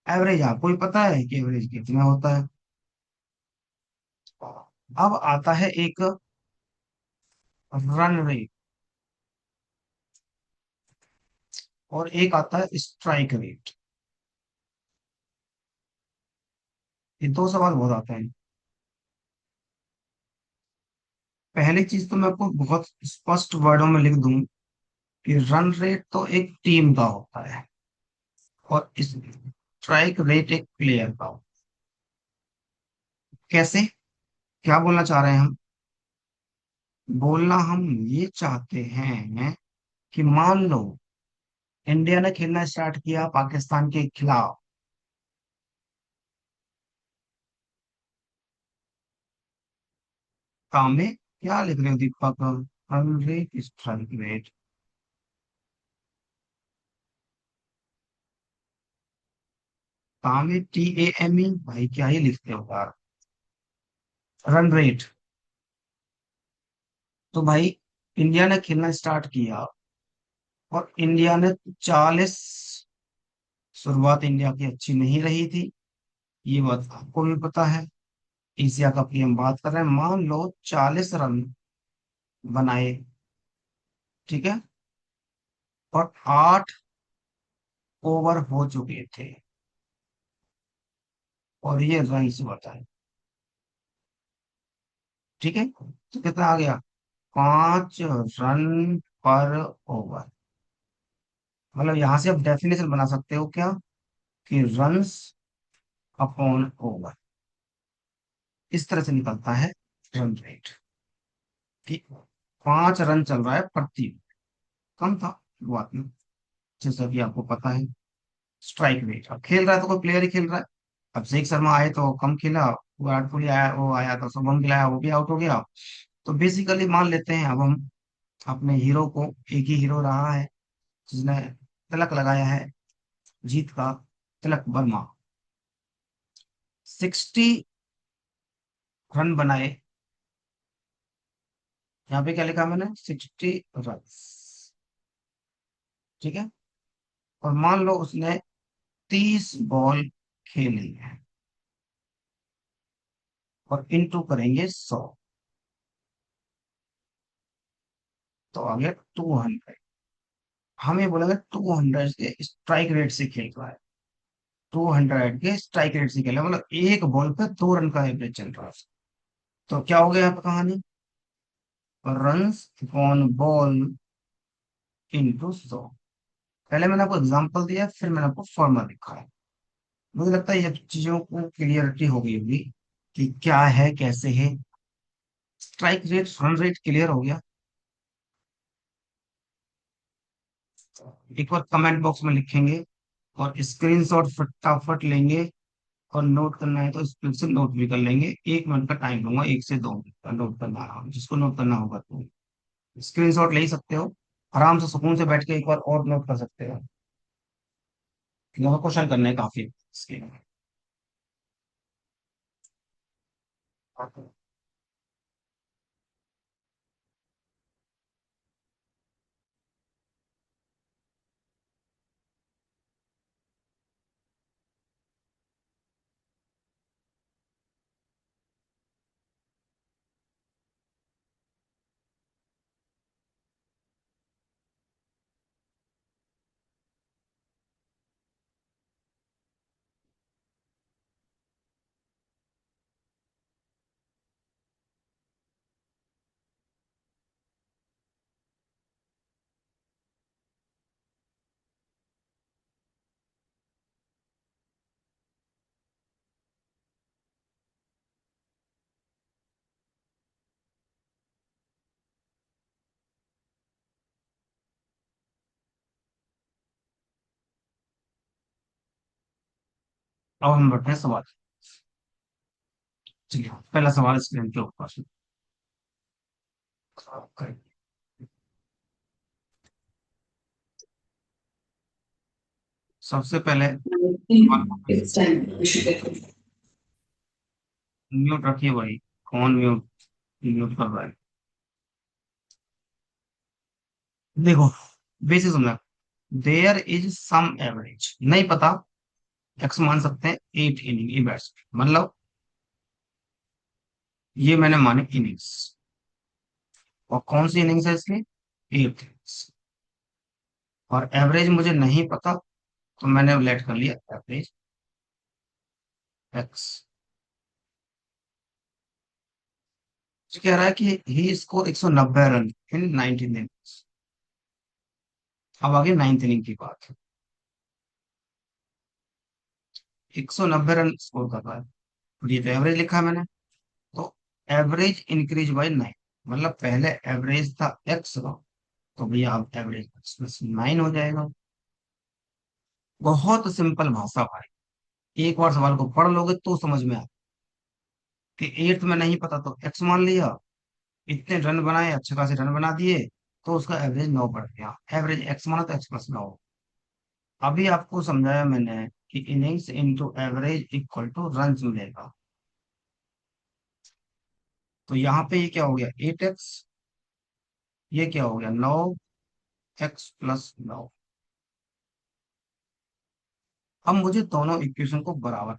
एवरेज आपको ही पता है कि एवरेज कितना होता है। अब आता है एक रन रेट, और एक आता है स्ट्राइक रेट। ये दो सवाल बहुत आते हैं। पहली चीज तो मैं आपको बहुत स्पष्ट वर्डों में लिख दूं कि रन रेट तो एक टीम का होता है, और स्ट्राइक रेट एक प्लेयर का होता है। कैसे, क्या बोलना चाह रहे हैं हम? बोलना हम ये चाहते हैं कि मान लो इंडिया ने खेलना स्टार्ट किया पाकिस्तान के खिलाफ। काम में क्या लिख रहे हो Deepak? Run rate, strike rate. काम में TAME, भाई क्या ही लिखते हो यार। Run rate. तो भाई इंडिया ने खेलना स्टार्ट किया, और इंडिया ने 40, शुरुआत इंडिया की अच्छी नहीं रही थी, ये बात आपको भी पता है। एशिया कप की हम बात कर रहे हैं, मान लो 40 रन बनाए, ठीक है, और 8 ओवर हो चुके थे, और ये रन बताए, ठीक है, तो कितना आ गया? 5 रन पर ओवर। मतलब यहां से आप डेफिनेशन बना सकते हो क्या, कि रन्स अपॉन ओवर, इस तरह से निकलता है रन रेट। ठीक, 5 रन चल रहा है प्रति, कम था शुरुआत में, जैसा कि आपको पता है। स्ट्राइक रेट, अब खेल रहा है तो कोई प्लेयर ही खेल रहा है। अभिषेक शर्मा आए तो कम खेला, विराट कोहली आया, वो आया तो शुभम गिल आया, वो भी आउट हो गया। तो बेसिकली मान लेते हैं अब हम अपने हीरो को, एक ही हीरो रहा है जिसने तिलक लगाया है जीत का, तिलक वर्मा। 60 रन बनाए, यहाँ पे क्या लिखा मैंने, 60 रन, ठीक है। और मान लो उसने 30 बॉल खेली है, और इनटू करेंगे 100, तो आ गया 200। हमें बोलेंगे 200 के स्ट्राइक रेट से खेल रहा है, 200 के स्ट्राइक रेट से खेला, मतलब एक बॉल पे 2 रन का एवरेज चल रहा है। तो क्या हो गया यहाँ पे कहानी, रन्स ऑन बॉल इंटू 100। पहले मैंने आपको एग्जांपल दिया, फिर मैंने आपको फॉर्मूला लिखा है। मुझे लगता है ये चीजों को क्लियरिटी हो गई होगी कि क्या है कैसे है। Strike rate, run rate clear हो गया। एक बार कमेंट बॉक्स में लिखेंगे, और स्क्रीनशॉट फटाफट लेंगे, और नोट करना है तो स्क्रीन से नोट भी कर लेंगे। 1 मिनट का टाइम लूंगा, 1 से 2 मिनट का नोट करना है, जिसको नोट करना होगा तो स्क्रीनशॉट ले ही सकते हो। आराम से सुकून से बैठ के एक बार और नोट कर सकते हो, क्योंकि क्वेश्चन करने हैं काफी इसके। अब हम बढ़ते हैं सवाल। चलिए पहला सवाल स्क्रीन के ऊपर। Okay. सबसे पहले सवाल को It's time. We should get mute रखिए भाई। कौन म्यूट म्यूट कर रहा है? देखो, बेसिक समझा। देयर इज सम एवरेज, नहीं पता, एक्स मान सकते हैं 8 इनिंग ये बैट्समैन, मतलब ये मैंने माने इनिंग्स। और कौन सी इनिंग्स है इसकी? 8 इनिंग्स। और एवरेज मुझे नहीं पता, तो मैंने लेट कर लिया एवरेज एक्स। कह रहा है कि ही स्कोर 190 रन इन 19 इनिंग्स। अब आगे 9th इनिंग की बात है। 190 रन स्कोर कर रहा है, और ये तो एवरेज लिखा है मैंने। तो एवरेज इंक्रीज बाय 9, मतलब पहले एवरेज था एक्स का, तो भैया अब एवरेज एक्स प्लस 9 हो जाएगा। बहुत सिंपल भाषा भाई, एक बार सवाल को पढ़ लोगे तो समझ में आए कि एट्थ में नहीं पता तो एक्स मान लिया, इतने रन बनाए, अच्छे खासे रन बना दिए, तो उसका एवरेज 9 पड़ गया। एवरेज एक्स माना तो एक्स प्लस 9। अभी आपको समझाया मैंने कि innings into average equal to run मिलेगा। तो यहाँ पे ये क्या हो गया 8x, ये क्या हो गया 9x+9। अब मुझे दोनों इक्वेशन को बराबर,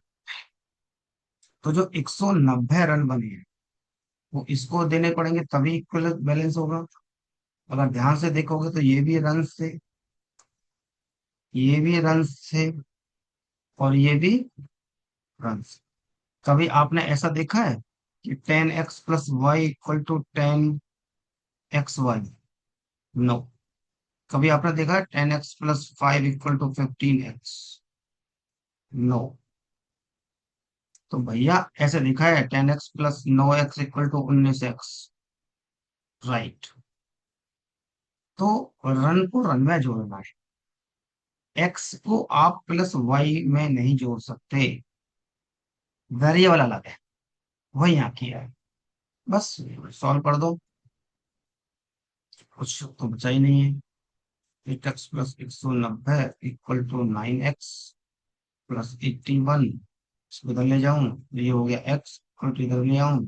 तो जो 190 रन बने हैं वो इसको देने पड़ेंगे तभी इक्वल बैलेंस होगा। अगर ध्यान से देखोगे तो ये भी रन से और ये भी रन से। कभी आपने ऐसा देखा है कि 10x+y=10xy? नो। कभी आपने देखा है 10x+5=15x? नो। तो भैया ऐसे लिखा है 10x+9x=19x, राइट। तो रन को रन में जोड़ना है, एक्स को आप प्लस वाई में नहीं जोड़ सकते, वेरिएबल अलग है, वही यहाँ किया है। बस सॉल्व कर दो, कुछ तो बचा ही नहीं है। 8x+190=9x+81। इसको इधर ले जाऊं, ये हो गया एक्स, इधर ले आऊं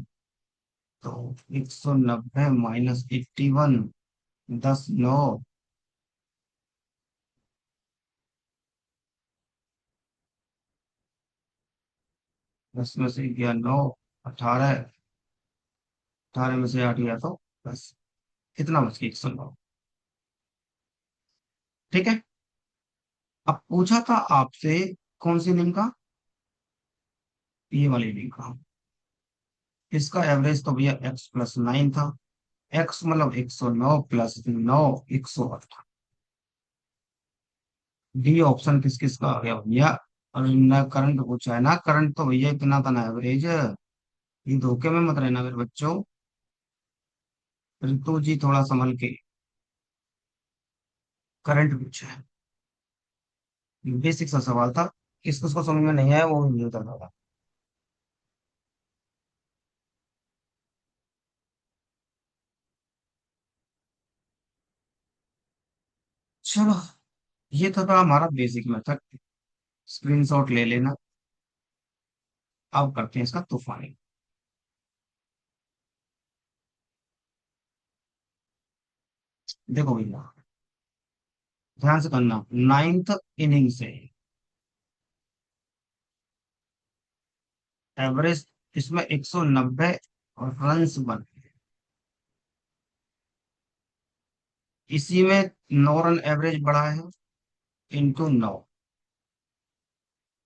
तो 190 - 81, 10 9। 10 में से गया 9, 18, 18 में से 8 गया तो बस इतना बच गया 109। ठीक है। अब पूछा था आपसे कौन सी लिंक का, ये वाली लिंक का। इसका एवरेज तो भैया x+9 था। एक्स मतलब 109 + 9, 108। डी ऑप्शन किस किस का आ गया भैया? और न करंट पूछा है ना, करंट तो भैया इतना था ना एवरेज। ये धोखे में मत रहना मेरे बच्चों, ऋतु जी थोड़ा संभल के। करंट पूछा है, बेसिक सा सवाल था, किस किस को समझ में नहीं आया वो नहीं करना था। चलो, ये तो था हमारा बेसिक मेथड, स्क्रीनशॉट ले लेना। अब करते हैं इसका तूफानी। देखो भैया, ध्यान से करना, 9th इनिंग से एवरेज इसमें 190 रन बन, इसी में 9 रन एवरेज बढ़ा है, इंटू 9।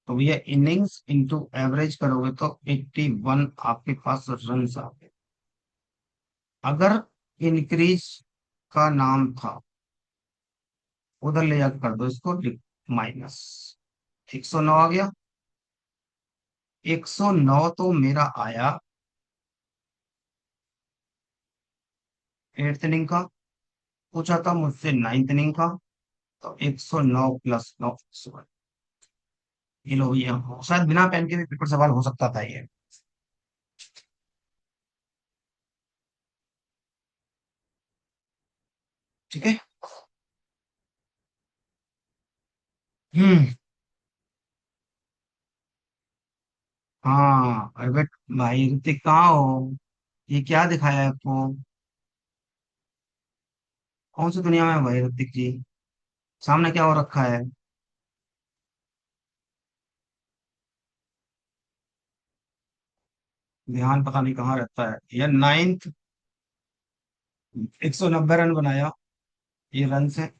तो भैया इनिंग्स इंटू एवरेज करोगे तो 81 आपके पास रन आ गए। अगर इंक्रीज का नाम था, उधर ले जाकर कर दो इसको माइनस, 109 आ गया। 109 तो मेरा आया 8th इनिंग का, पूछा था मुझसे 9th इनिंग का, तो 109 + 9, ये लो ये शायद बिना पेन के भी पेपर सवाल हो सकता था ये। ठीक है। हम्म। हाँ अरे बेट भाई ऋतिक कहाँ हो? ये क्या दिखाया है आपको? कौन सी दुनिया में है भाई ऋतिक जी? सामने क्या हो रखा है? ध्यान पता नहीं कहाँ रहता है। ये नाइन्थ 190 रन बनाया। ये रन है।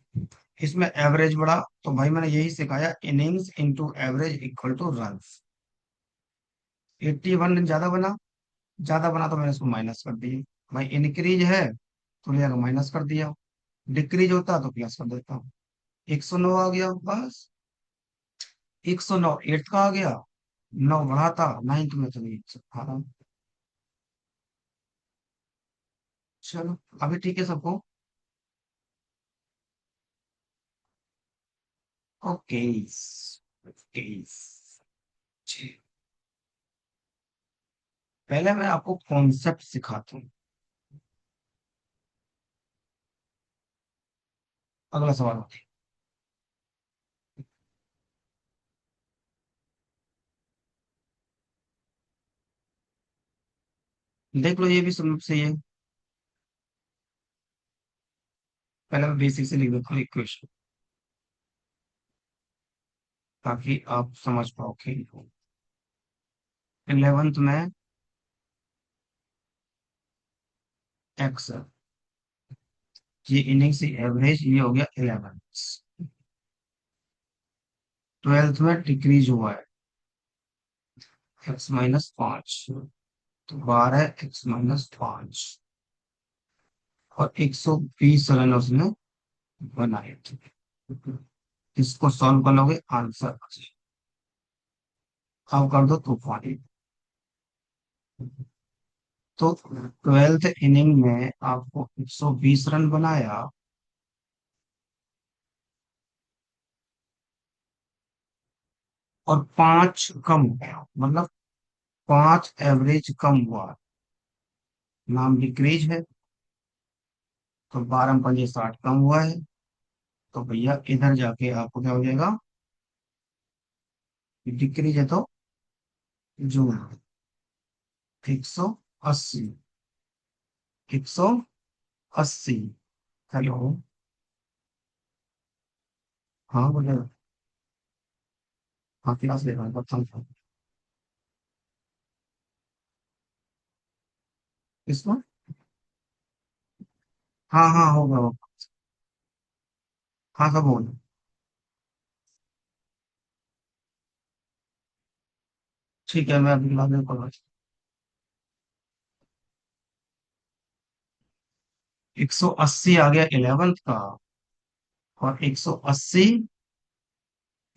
इसमें एवरेज बढ़ा। तो भाई मैंने यही सिखाया, innings into average equal to run. 81 ज्यादा बना तो मैंने इसको माइनस कर दिया। भाई इंक्रीज है तो लिया माइनस कर दिया। डिक्रीज होता तो प्लस कर देता। 109 आ गया बस। 109 एट्थ का आ गया। 9 बढ़ा था नाइन्थ में तो ये 118। चलो अभी ठीक है सबको। Okay okay. पहले मैं आपको कॉन्सेप्ट सिखाता हूँ। अगला सवाल। देख लो ये भी सब सही है। पहले मैं बेसिक से लिख देता हूँ इक्वेशन ताकि आप समझ पाओ खेल को। 11th में एक्स, ये इनिंग्स एवरेज ये हो गया 11। 12th में डिक्रीज हुआ है x-5, तो 12 x-5 और 120 रन उसने बनाए थे। इसको सॉल्व कर लोगे आंसर। अब कर दो तूफानी। तो 12th इनिंग में आपको 120 रन बनाया और 5 कम हो गया, मतलब 5 एवरेज कम हुआ। नाम डिक्रीज है तो 12 पंजे 60 कम हुआ है। तो भैया इधर जाके आपको क्या हो जाएगा? डिक्रीज है तो जो 180। 180। हेलो। हाँ बोले। हाँ क्लास ले रहा हूँ बताऊँ तो। इसमें हाँ हाँ होगा होगा। हाँ सब होगा। ठीक है मैं अभी क्लास में पढ़ा। 180 आ गया 11th का। और 180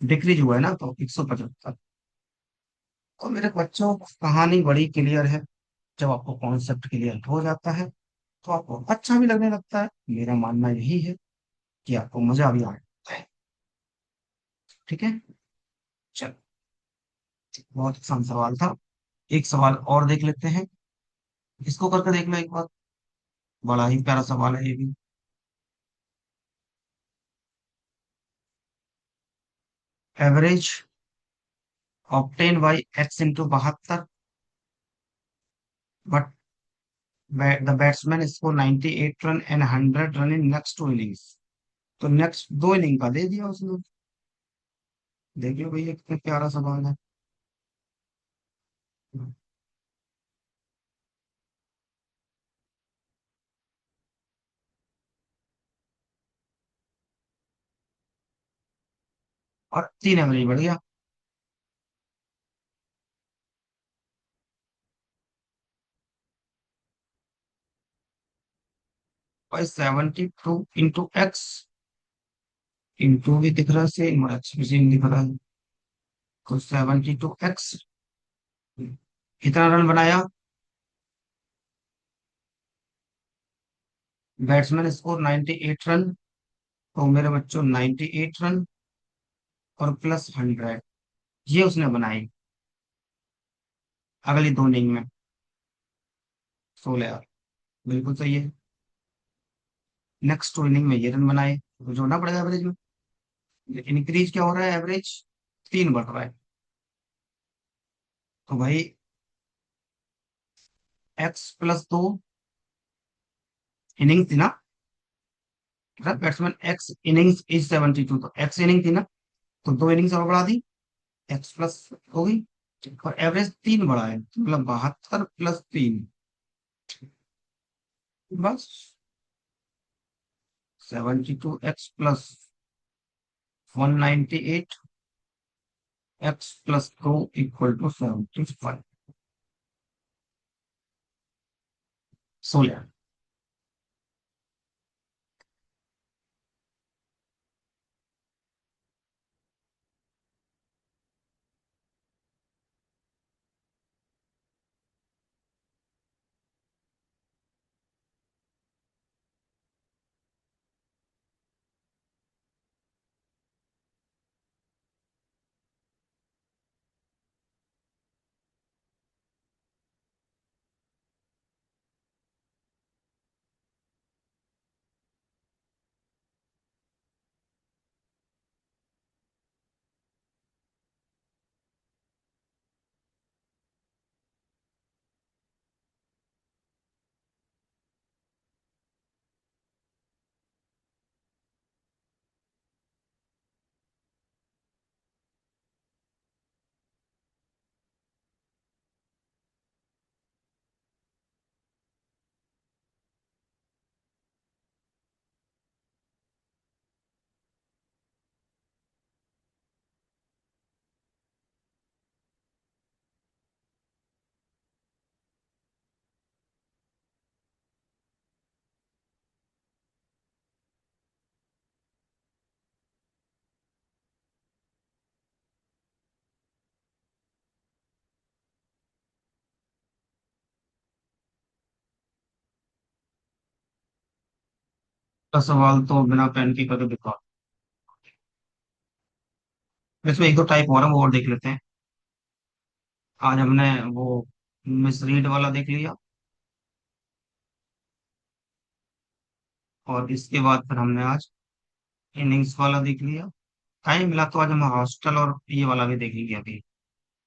डिक्रीज हुआ है ना तो 175। तो मेरे बच्चों कहानी बड़ी क्लियर है। जब आपको कॉन्सेप्ट क्लियर हो जाता है तो आपको अच्छा भी लगने लगता है। मेरा मानना यही है कि आपको मजा भी आता है। ठीक है। चलो बहुत आसान सवाल था। एक सवाल और देख लेते हैं। इसको करके देख लो एक बार। बड़ा ही प्यारा सवाल है ये भी। Average obtain by x into 72, but the batsman score 98 run and 100 run in next two innings. तो नेक्स्ट दो इनिंग का दे दिया उसने। देख लो भैया कितना प्यारा सवाल है। और 3 एवरेज बढ़ गया। और 72 इंटू एक्स। इंटू भी दिख रहा है सेम और एक्स भी सेम दिख रहा है। तो 72 एक्स। कितना रन बनाया? Batsman score 98 run. तो मेरे बच्चों 98 रन और प्लस 100। ये उसने बनाई अगली दो इनिंग में। 16 यार, बिल्कुल सही है। नेक्स्ट टू इनिंग में ये रन बनाए, तो जोड़ना पड़ेगा एवरेज में। इंक्रीज क्या हो रहा है, एवरेज 3 बढ़ रहा है। तो भाई x+2 इनिंग थी ना, बैट्समैन एक्स इनिंग्स इज 72, तो एक्स इनिंग थी ना, तो 2 इनिंग्स और बढ़ा दी, एक्स प्लस हो गई। और एवरेज 3 बढ़ा है, तो मतलब 72 + 3, बस। 72x+198, x+2 = 75। 16। का सवाल तो बिना पेन के करके दिखा। इसमें एक दो टाइप और है, वो और देख लेते हैं। आज हमने वो मिसरीड वाला देख लिया, और इसके बाद फिर हमने आज इनिंग्स वाला देख लिया। टाइम मिला तो आज हम हॉस्टल और ये वाला भी देखेंगे अभी।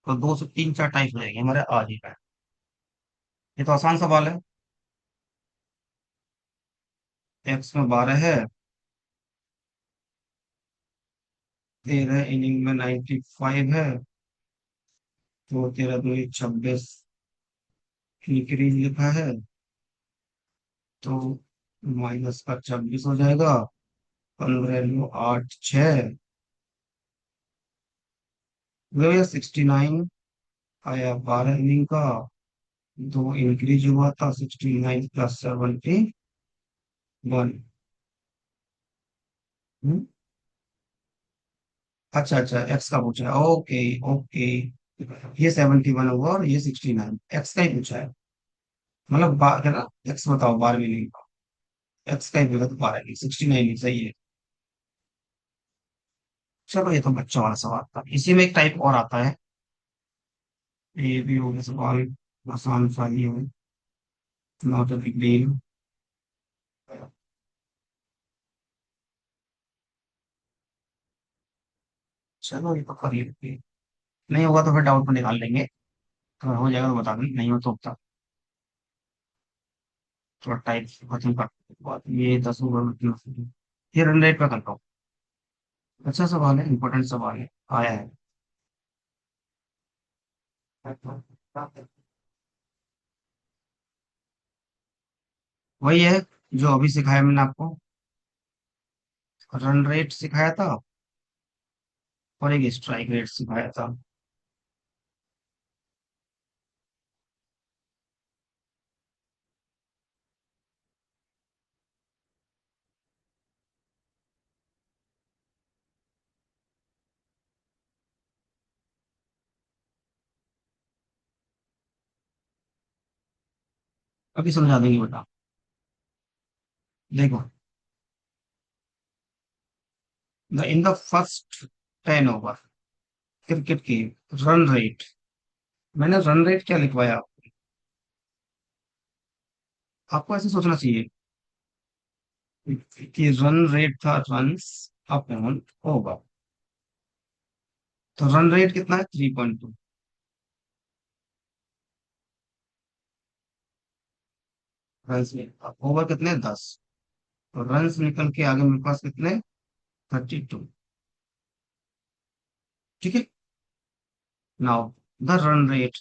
तो 2 से 3 4 टाइप हो जाएंगे हमारे आज ही का। ये तो आसान सवाल है। एक्स में 12 है, 13 इनिंग में 95 है, तो 13×2 = 26 इंक्रीज लिखा है, तो माइनस का 26 हो जाएगा। 15×8 = 6, वो 69 आया 12 इनिंग का। दो इंक्रीज हुआ था, 69 + 71। अच्छा अच्छा, एक्स का पूछा है, ओके ओके। ये 71 हुआ और ये 69, एक्स का ही पूछा है। मतलब क्या ना, एक्स बताओ 12 इनिंग का, एक्स का ही पूछा तो 12 नहीं, 69 नहीं सही है। चलो, ये तो बच्चों वाला सवाल था। इसी में एक टाइप और आता है, ये भी हो गया सवाल, आसान सा ही है, नॉट अ बिग डील। चलो, ये तो कर लेते, नहीं होगा तो फिर डाउट में निकाल लेंगे। अगर हो जाएगा तो बता दें, नहीं हो तो बता। थोड़ा टाइप खत्म करते हैं बाद में। ये 10 ओवर में ये रन रेट पे करता हूँ। अच्छा सवाल है, इंपॉर्टेंट सवाल है, आया है। वही है जो अभी सिखाया मैंने आपको, रन रेट सिखाया था और एक स्ट्राइक रेट सिखाया था। अभी समझा देंगे बेटा। देखो, in the first 10 over, cricket की रन रेट, मैंने रन रेट क्या लिखवाया? आपको ऐसे सोचना चाहिए कि रन रेट था रन्स अपॉन ओवर। तो रन रेट कितना है? 3.2। रन ओवर कितने? 10। तो रन निकल के आगे मेरे पास कितने? 32। ठीक है। Now the run rate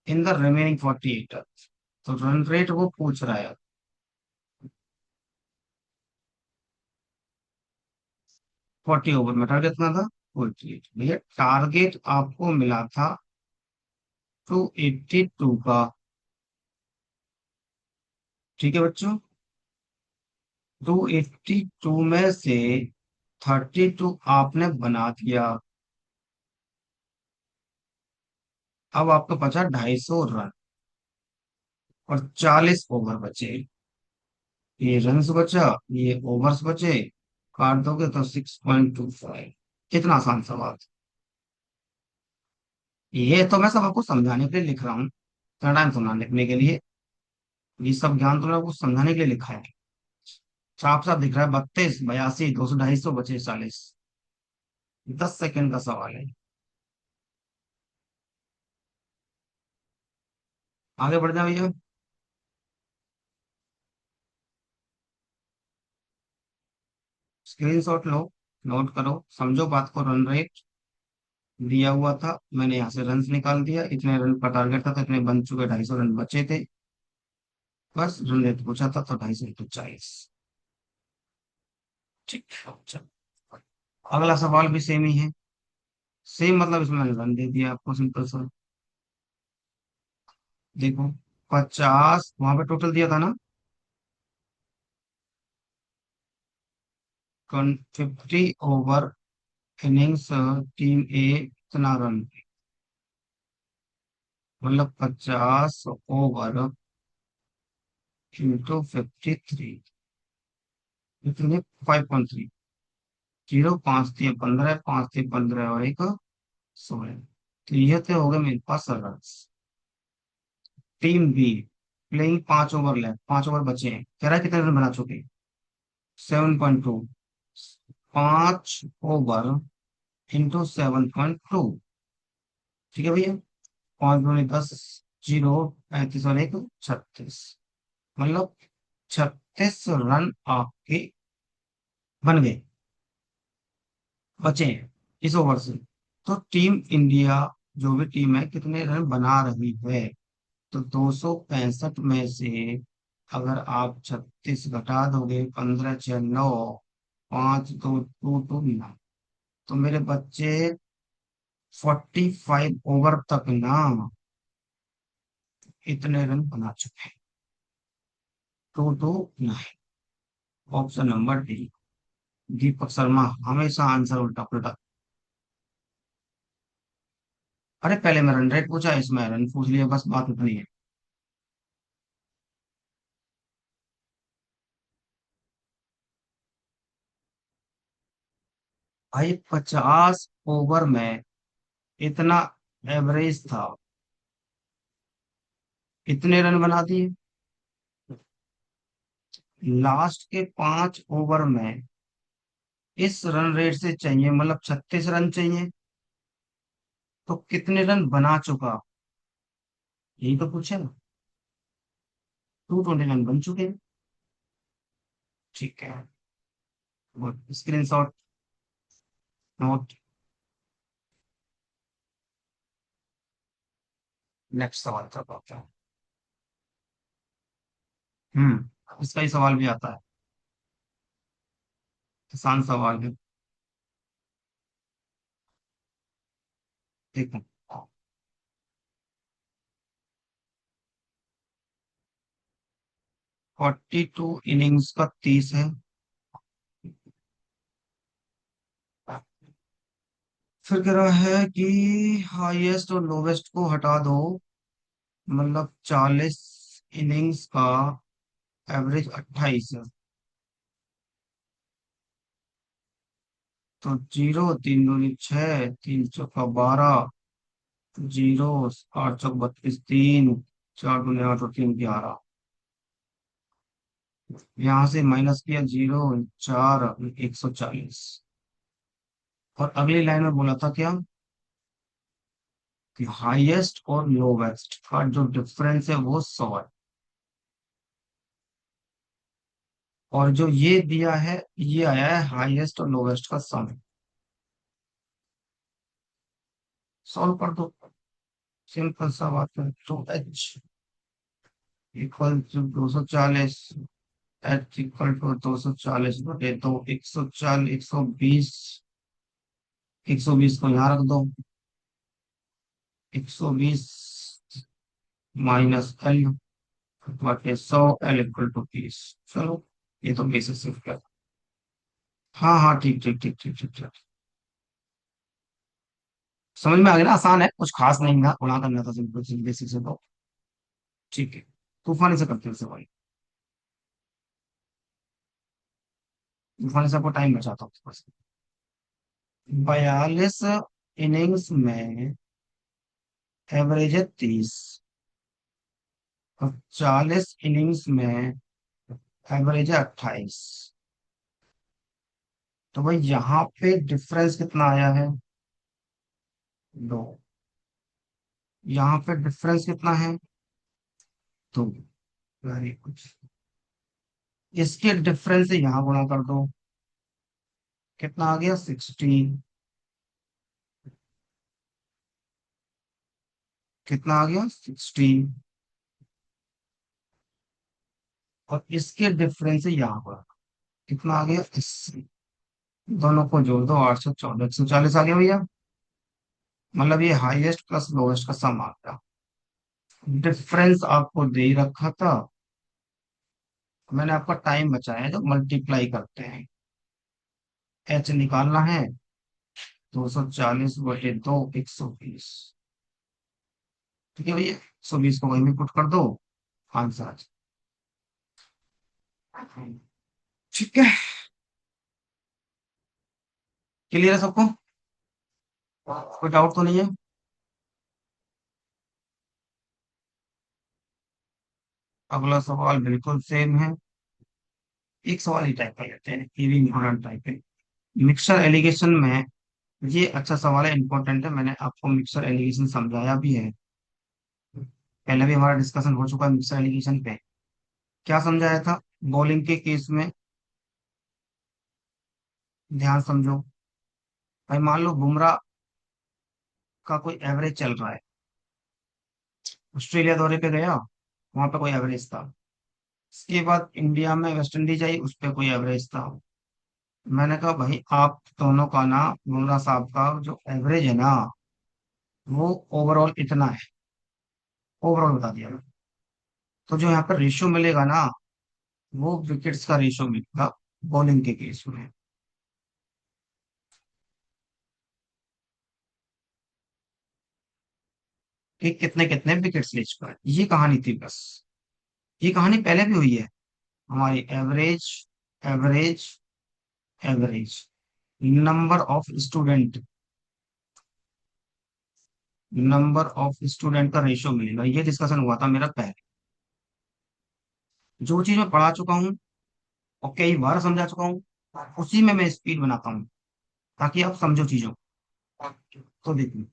in the remaining 48। तो रन रेट वो पूछ रहा है। 40 ओवर में टारगेट कितना था? 48। भैया टारगेट आपको मिला था 282 का। ठीक है बच्चों, 282 में से 32 आपने बना दिया। अब आपका बचा 250 रन और 40 ओवर बचे। ये रन्स बचा, ये ओवर्स बचे, काट दोगे तो 6.25। कितना आसान सवाल। ये तो मैं सब आपको समझाने के लिए लिख रहा हूँ, इतना टाइम सुना लिखने के लिए। ये सब ज्ञान तो मैं आपको समझाने के लिए लिखा है। साफ साफ दिख रहा है, 32, 82, 200, 250 बचे 40। 10 सेकंड का सवाल है। आगे बढ़ जाओ भैया। स्क्रीनशॉट लो, नोट करो, समझो बात को। रन रेट दिया हुआ था, मैंने यहाँ से रन निकाल दिया, इतने रन का टारगेट था तो इतने बन चुके, 250 रन बचे थे। बस रन रेट पूछा था तो 250 × 40। ठीक है, चलो अगला सवाल भी सेम ही है। सेम मतलब इसमें मैंने रन दे दिया आपको, सिंपल सा। देखो 50 वहां पे टोटल दिया था ना, 50 ओवर इनिंग्स, टीम ए इतना रन, मतलब 50 ओवर इंटू 53, इतने 5.3। 0, 5 × 3 = 15, 5 × 3 = 15 और एक 16। तो ये तो हो गए मेरे पास run. Team B playing 5 over left, 5 over बचे हैं, कह रहा है कितने रन बना चुके? 7.2। 5 ओवर इंटू 7.2। ठीक है भैया, 5 × 10, 0, 35 और एक 36, मतलब 36 रन आपके बन गए, बचे हैं इस ओवर से। तो टीम इंडिया, जो भी टीम है, कितने रन बना रही है? तो 265 में से अगर आप 36 घटा दोगे, 15 × 6 = 9, 5 × 2 = 2, 2 तो मेरे बच्चे 45 ओवर तक ना इतने रन बना चुके हैं। 229, option number D. Deepak Sharma हमेशा आंसर उल्टा पुल्टा। अरे पहले मैं रन रेट पूछा, इसमें रन पूछ लिया, बस बात इतनी है। भाई 50 ओवर में इतना एवरेज था, इतने रन बना दिए। लास्ट के 5 ओवर में इस रन रेट से चाहिए, मतलब 36 रन चाहिए, तो कितने रन बना चुका? यही तो पूछे ना। 229 बन चुके हैं। ठीक है, स्क्रीन शॉट, नोट। नेक्स्ट सवाल तक आता है। इसका ही सवाल भी आता है, आसान सवाल है। देखो 42 इनिंग्स का 30 है। फिर कह रहा है कि हाईएस्ट और लोवेस्ट को हटा दो, मतलब 40 इनिंग्स का एवरेज 28 है। तो 0, 3 दूनी 6, 3 चौका 12, 0, 8 चौक 32, 3, 4 दूनी 8 और 3 11। यहाँ से माइनस किया 0, 4, 140। और अगली लाइन में बोला था क्या कि हाईएस्ट और लोवेस्ट का जो डिफरेंस है वो 100 है। और जो ये दिया है ये आया है हाईएस्ट और लोवेस्ट का सम। सॉल्व कर दो, सिंपल सा बात है। तो H equal to 240, H equal to 240/2, 140, 120, 120 को यहाँ रख दो, 120 -L बटे 100, L इक्वल टू 30। चलो ये तो बेसिक शिफ्ट है। हाँ हाँ, ठीक ठीक ठीक ठीक ठीक ठीक। समझ में आ गया ना, आसान है, कुछ खास नहीं था, गुणा करना था सिंपल बेसिक से तो। ठीक है, तूफानी से करते हैं सवाल। तूफानी से आपको टाइम बचाता हूँ बस। 42 इनिंग्स में एवरेज है 30, और 40 इनिंग्स में एवरेज है 28। तो भाई यहाँ पे डिफरेंस कितना आया है? 2। यहाँ पे डिफरेंस कितना है? 2। Very good. इसके डिफरेंस से यहाँ गुणा कर दो, कितना आ गया? 16। कितना आ गया? 16। और इसके डिफरेंस से यहाँ गुणा, कितना आ गया? 80। दोनों को जोड़ दो, 814, 140 आ गया भैया। मतलब ये हाईएस्ट प्लस लोएस्ट का सम आ गया। डिफरेंस आपको दे ही रखा था, मैंने आपका टाइम बचाया है, जो मल्टीप्लाई करते हैं। एच निकालना है, 240/2, 120। ठीक है भैया, 120 को वहीं भी पुट कर दो, आंसर आ जाए। ठीक है, क्लियर है सबको? कोई डाउट तो नहीं है? अगला सवाल बिल्कुल सेम है, एक सवाल ही टाइप कर लेते हैं, ये भी इम्पोर्टेंट टाइप है। मिक्सचर एलिगेशन में, ये अच्छा सवाल है, इंपॉर्टेंट है, मैंने आपको मिक्सचर एलिगेशन समझाया भी है, पहले भी हमारा डिस्कशन हो चुका है मिक्सचर एलिगेशन पे। क्या समझाया था? बॉलिंग के केस में ध्यान समझो। भाई मान लो बुमराह का कोई एवरेज चल रहा है, ऑस्ट्रेलिया दौरे पे गया, वहां पे कोई एवरेज था। इसके बाद इंडिया में वेस्ट इंडीज आई, उस पर कोई एवरेज था। मैंने कहा भाई आप दोनों का ना, बुमराह साहब का जो एवरेज है ना, वो ओवरऑल इतना है, ओवरऑल बता दिया मैंने। तो जो यहाँ पर रेशियो मिलेगा ना, वो विकेट्स का रेशियो मिलेगा बॉलिंग के केस में। कि कितने कितने विकेट्स ले चुका है, ये कहानी थी बस। ये कहानी पहले भी हुई है हमारी, average, average, average, number of student, number of student का रेशियो मिलेगा, ये डिस्कशन हुआ था मेरा पहले। जो चीज मैं पढ़ा चुका हूँ और कई बार समझा चुका हूँ, उसी में मैं स्पीड बनाता हूँ, ताकि आप समझो चीजों को। तो देखिए,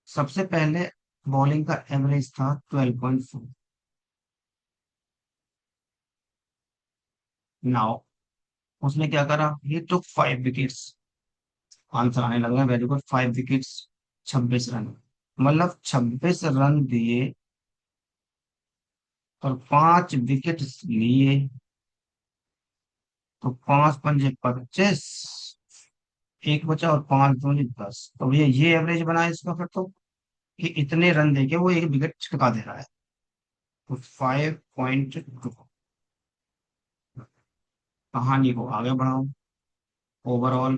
सबसे पहले बॉलिंग का एवरेज था 12.4। नाउ उसने क्या करा, ये टुक 5 विकेट्स। आंसर आने लगा, वेरी गुड, 5 विकेट्स, 26 रन। मतलब 26 रन दिए और 5 विकेट लिए, तो 5 पंजे 25, एक बचा और 5 दूनी 10। तो भैया ये एवरेज बना है इसका फिर तो, कि इतने रन देके वो एक विकेट छिटका दे रहा है। तो 5.2। कहानी को आगे बढ़ाओ, ओवरऑल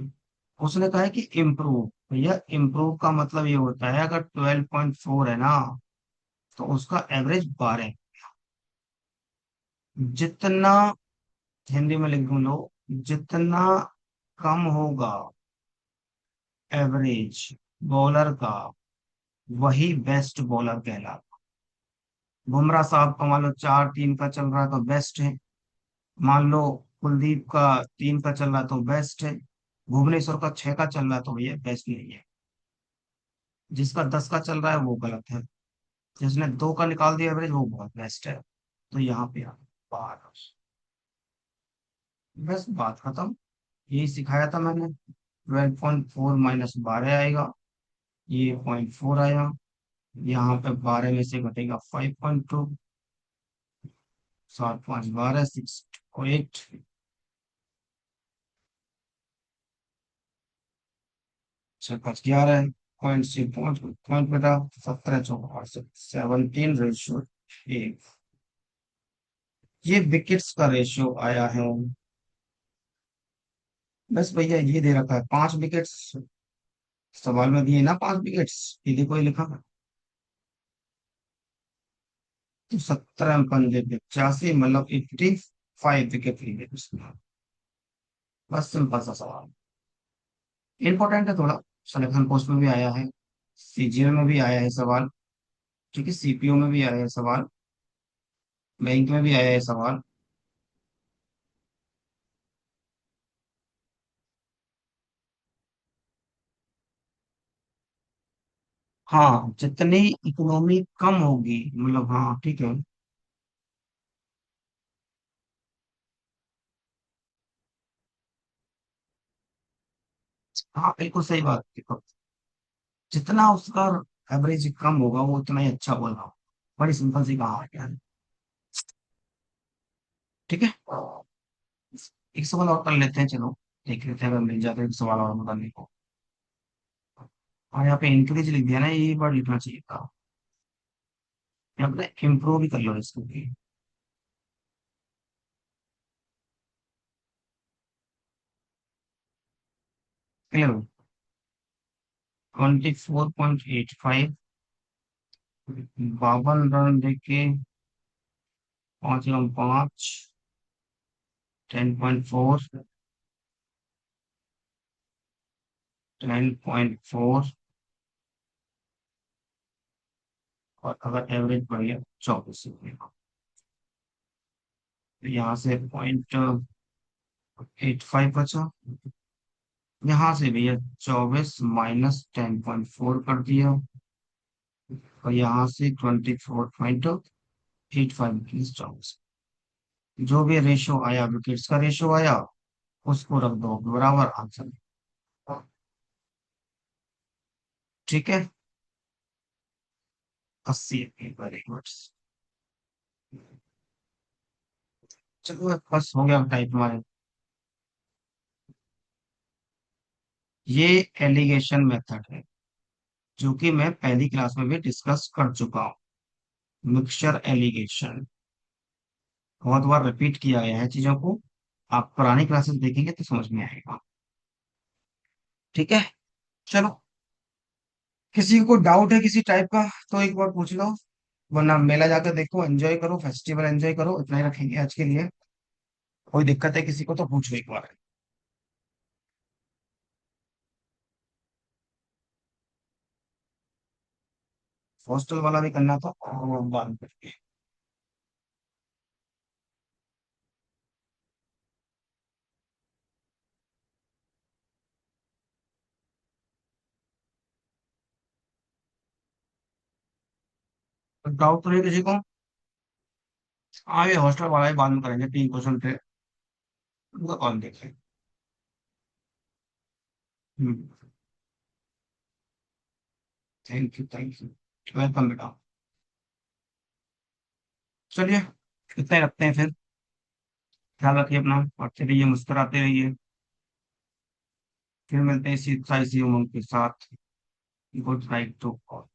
उसने कहा है कि इम्प्रूव। भैया इम्प्रूव का मतलब ये होता है, अगर 12.4 है ना, तो उसका एवरेज 12। जितना, हिंदी में लिख दूं लो, जितना कम होगा एवरेज बॉलर का, वही बेस्ट बॉलर कहलाता। बुमराह साहब का मान लो 4-3 का चल रहा है तो बेस्ट है। मान लो कुलदीप का 3 का चल रहा है तो बेस्ट है। भुवनेश्वर का 6 का चल रहा है तो भैया बेस्ट नहीं है। जिसका 10 का चल रहा है वो गलत है। जिसने 2 का निकाल दिया एवरेज वो बहुत बेस्ट है। तो यहाँ पे आ 12। बस बात खत्म। यही सिखाया था मैंने। 12.4 -12 आएगा। ये 0.4 आया। यहाँ पे 12 में से घटेगा 5.2। 7 5 12 6 8। 6 5 11 पॉइंट से पॉइंट पॉइंट बेटा 17 4 17 ये विकेट्स का रेशियो आया है। बस भैया ये दे रखा है 5 विकेट्स। सवाल में दिए ना 5 विकेट्स। ये देखो ये लिखा है। तो 17 पंजे 85 मतलब 85 विकेट लिए उसने। बस सिंपल सा सवाल। इंपॉर्टेंट है थोड़ा। सिलेक्शन पोस्ट में भी आया है। सीजीएल में भी आया है सवाल। ठीक है, सीपीओ में भी आया है सवाल। बैंक में भी आया है सवाल। हाँ, जितनी इकोनॉमी कम होगी मतलब, हाँ ठीक है। हाँ बिल्कुल सही बात। देखो, जितना उसका एवरेज कम होगा वो उतना ही अच्छा बोल रहा हूँ। बड़ी सिंपल सी कहावत है यार। ठीक है। एक सवाल और कर लेते हैं, चलो। देख लेते हैं अगर मिल जाता है एक सवाल और बताने को। और यहाँ पे इंक्रीज लिख दिया ना, ये बार लिखना चाहिए था। यहाँ पे इम्प्रूव भी कर लो इसको भी। क्लियर। 24.85। 52 रन देके 5 10.4। 10.4। और अगर एवरेज बढ़ गया 24 से बढ़ेगा। तो यहाँ से 0.85 बचा। यहाँ से भैया 24 -10.4 कर दिया। और यहाँ से 24.85 24। जो भी रेशो आया, विकेट्स का रेशो आया, उसको रख दो बराबर आंसर। ठीक है। 80 वेरी गुड। चलो बस हो गया टाइप हमारे। ये एलिगेशन मेथड है जो कि मैं पहली क्लास में भी डिस्कस कर चुका हूँ। मिक्सचर एलिगेशन बहुत बार रिपीट किया गया है चीजों को। आप पुरानी क्लासेस देखेंगे तो समझ में आएगा। ठीक है। चलो, किसी को डाउट है किसी टाइप का तो एक बार पूछ लो। वरना मेला जाकर देखो, एंजॉय करो, फेस्टिवल एंजॉय करो। इतना ही रखेंगे आज के लिए। कोई दिक्कत है किसी को तो पूछो एक बार। हॉस्टल वाला भी करना था और वो बाद में करके। डाउट तो नहीं किसी को। हाँ, ये हॉस्टल वाला ही बाद में करेंगे, 3 क्वेश्चन थे। उनका कौन देखे। Thank you thank you. Welcome बेटा। चलिए, इतना ही रखते हैं फिर। ख्याल रखिए अपना, पढ़ते रहिए, मुस्कुराते रहिए। फिर मिलते हैं इसी साइसी उमंग के साथ। Good night to all.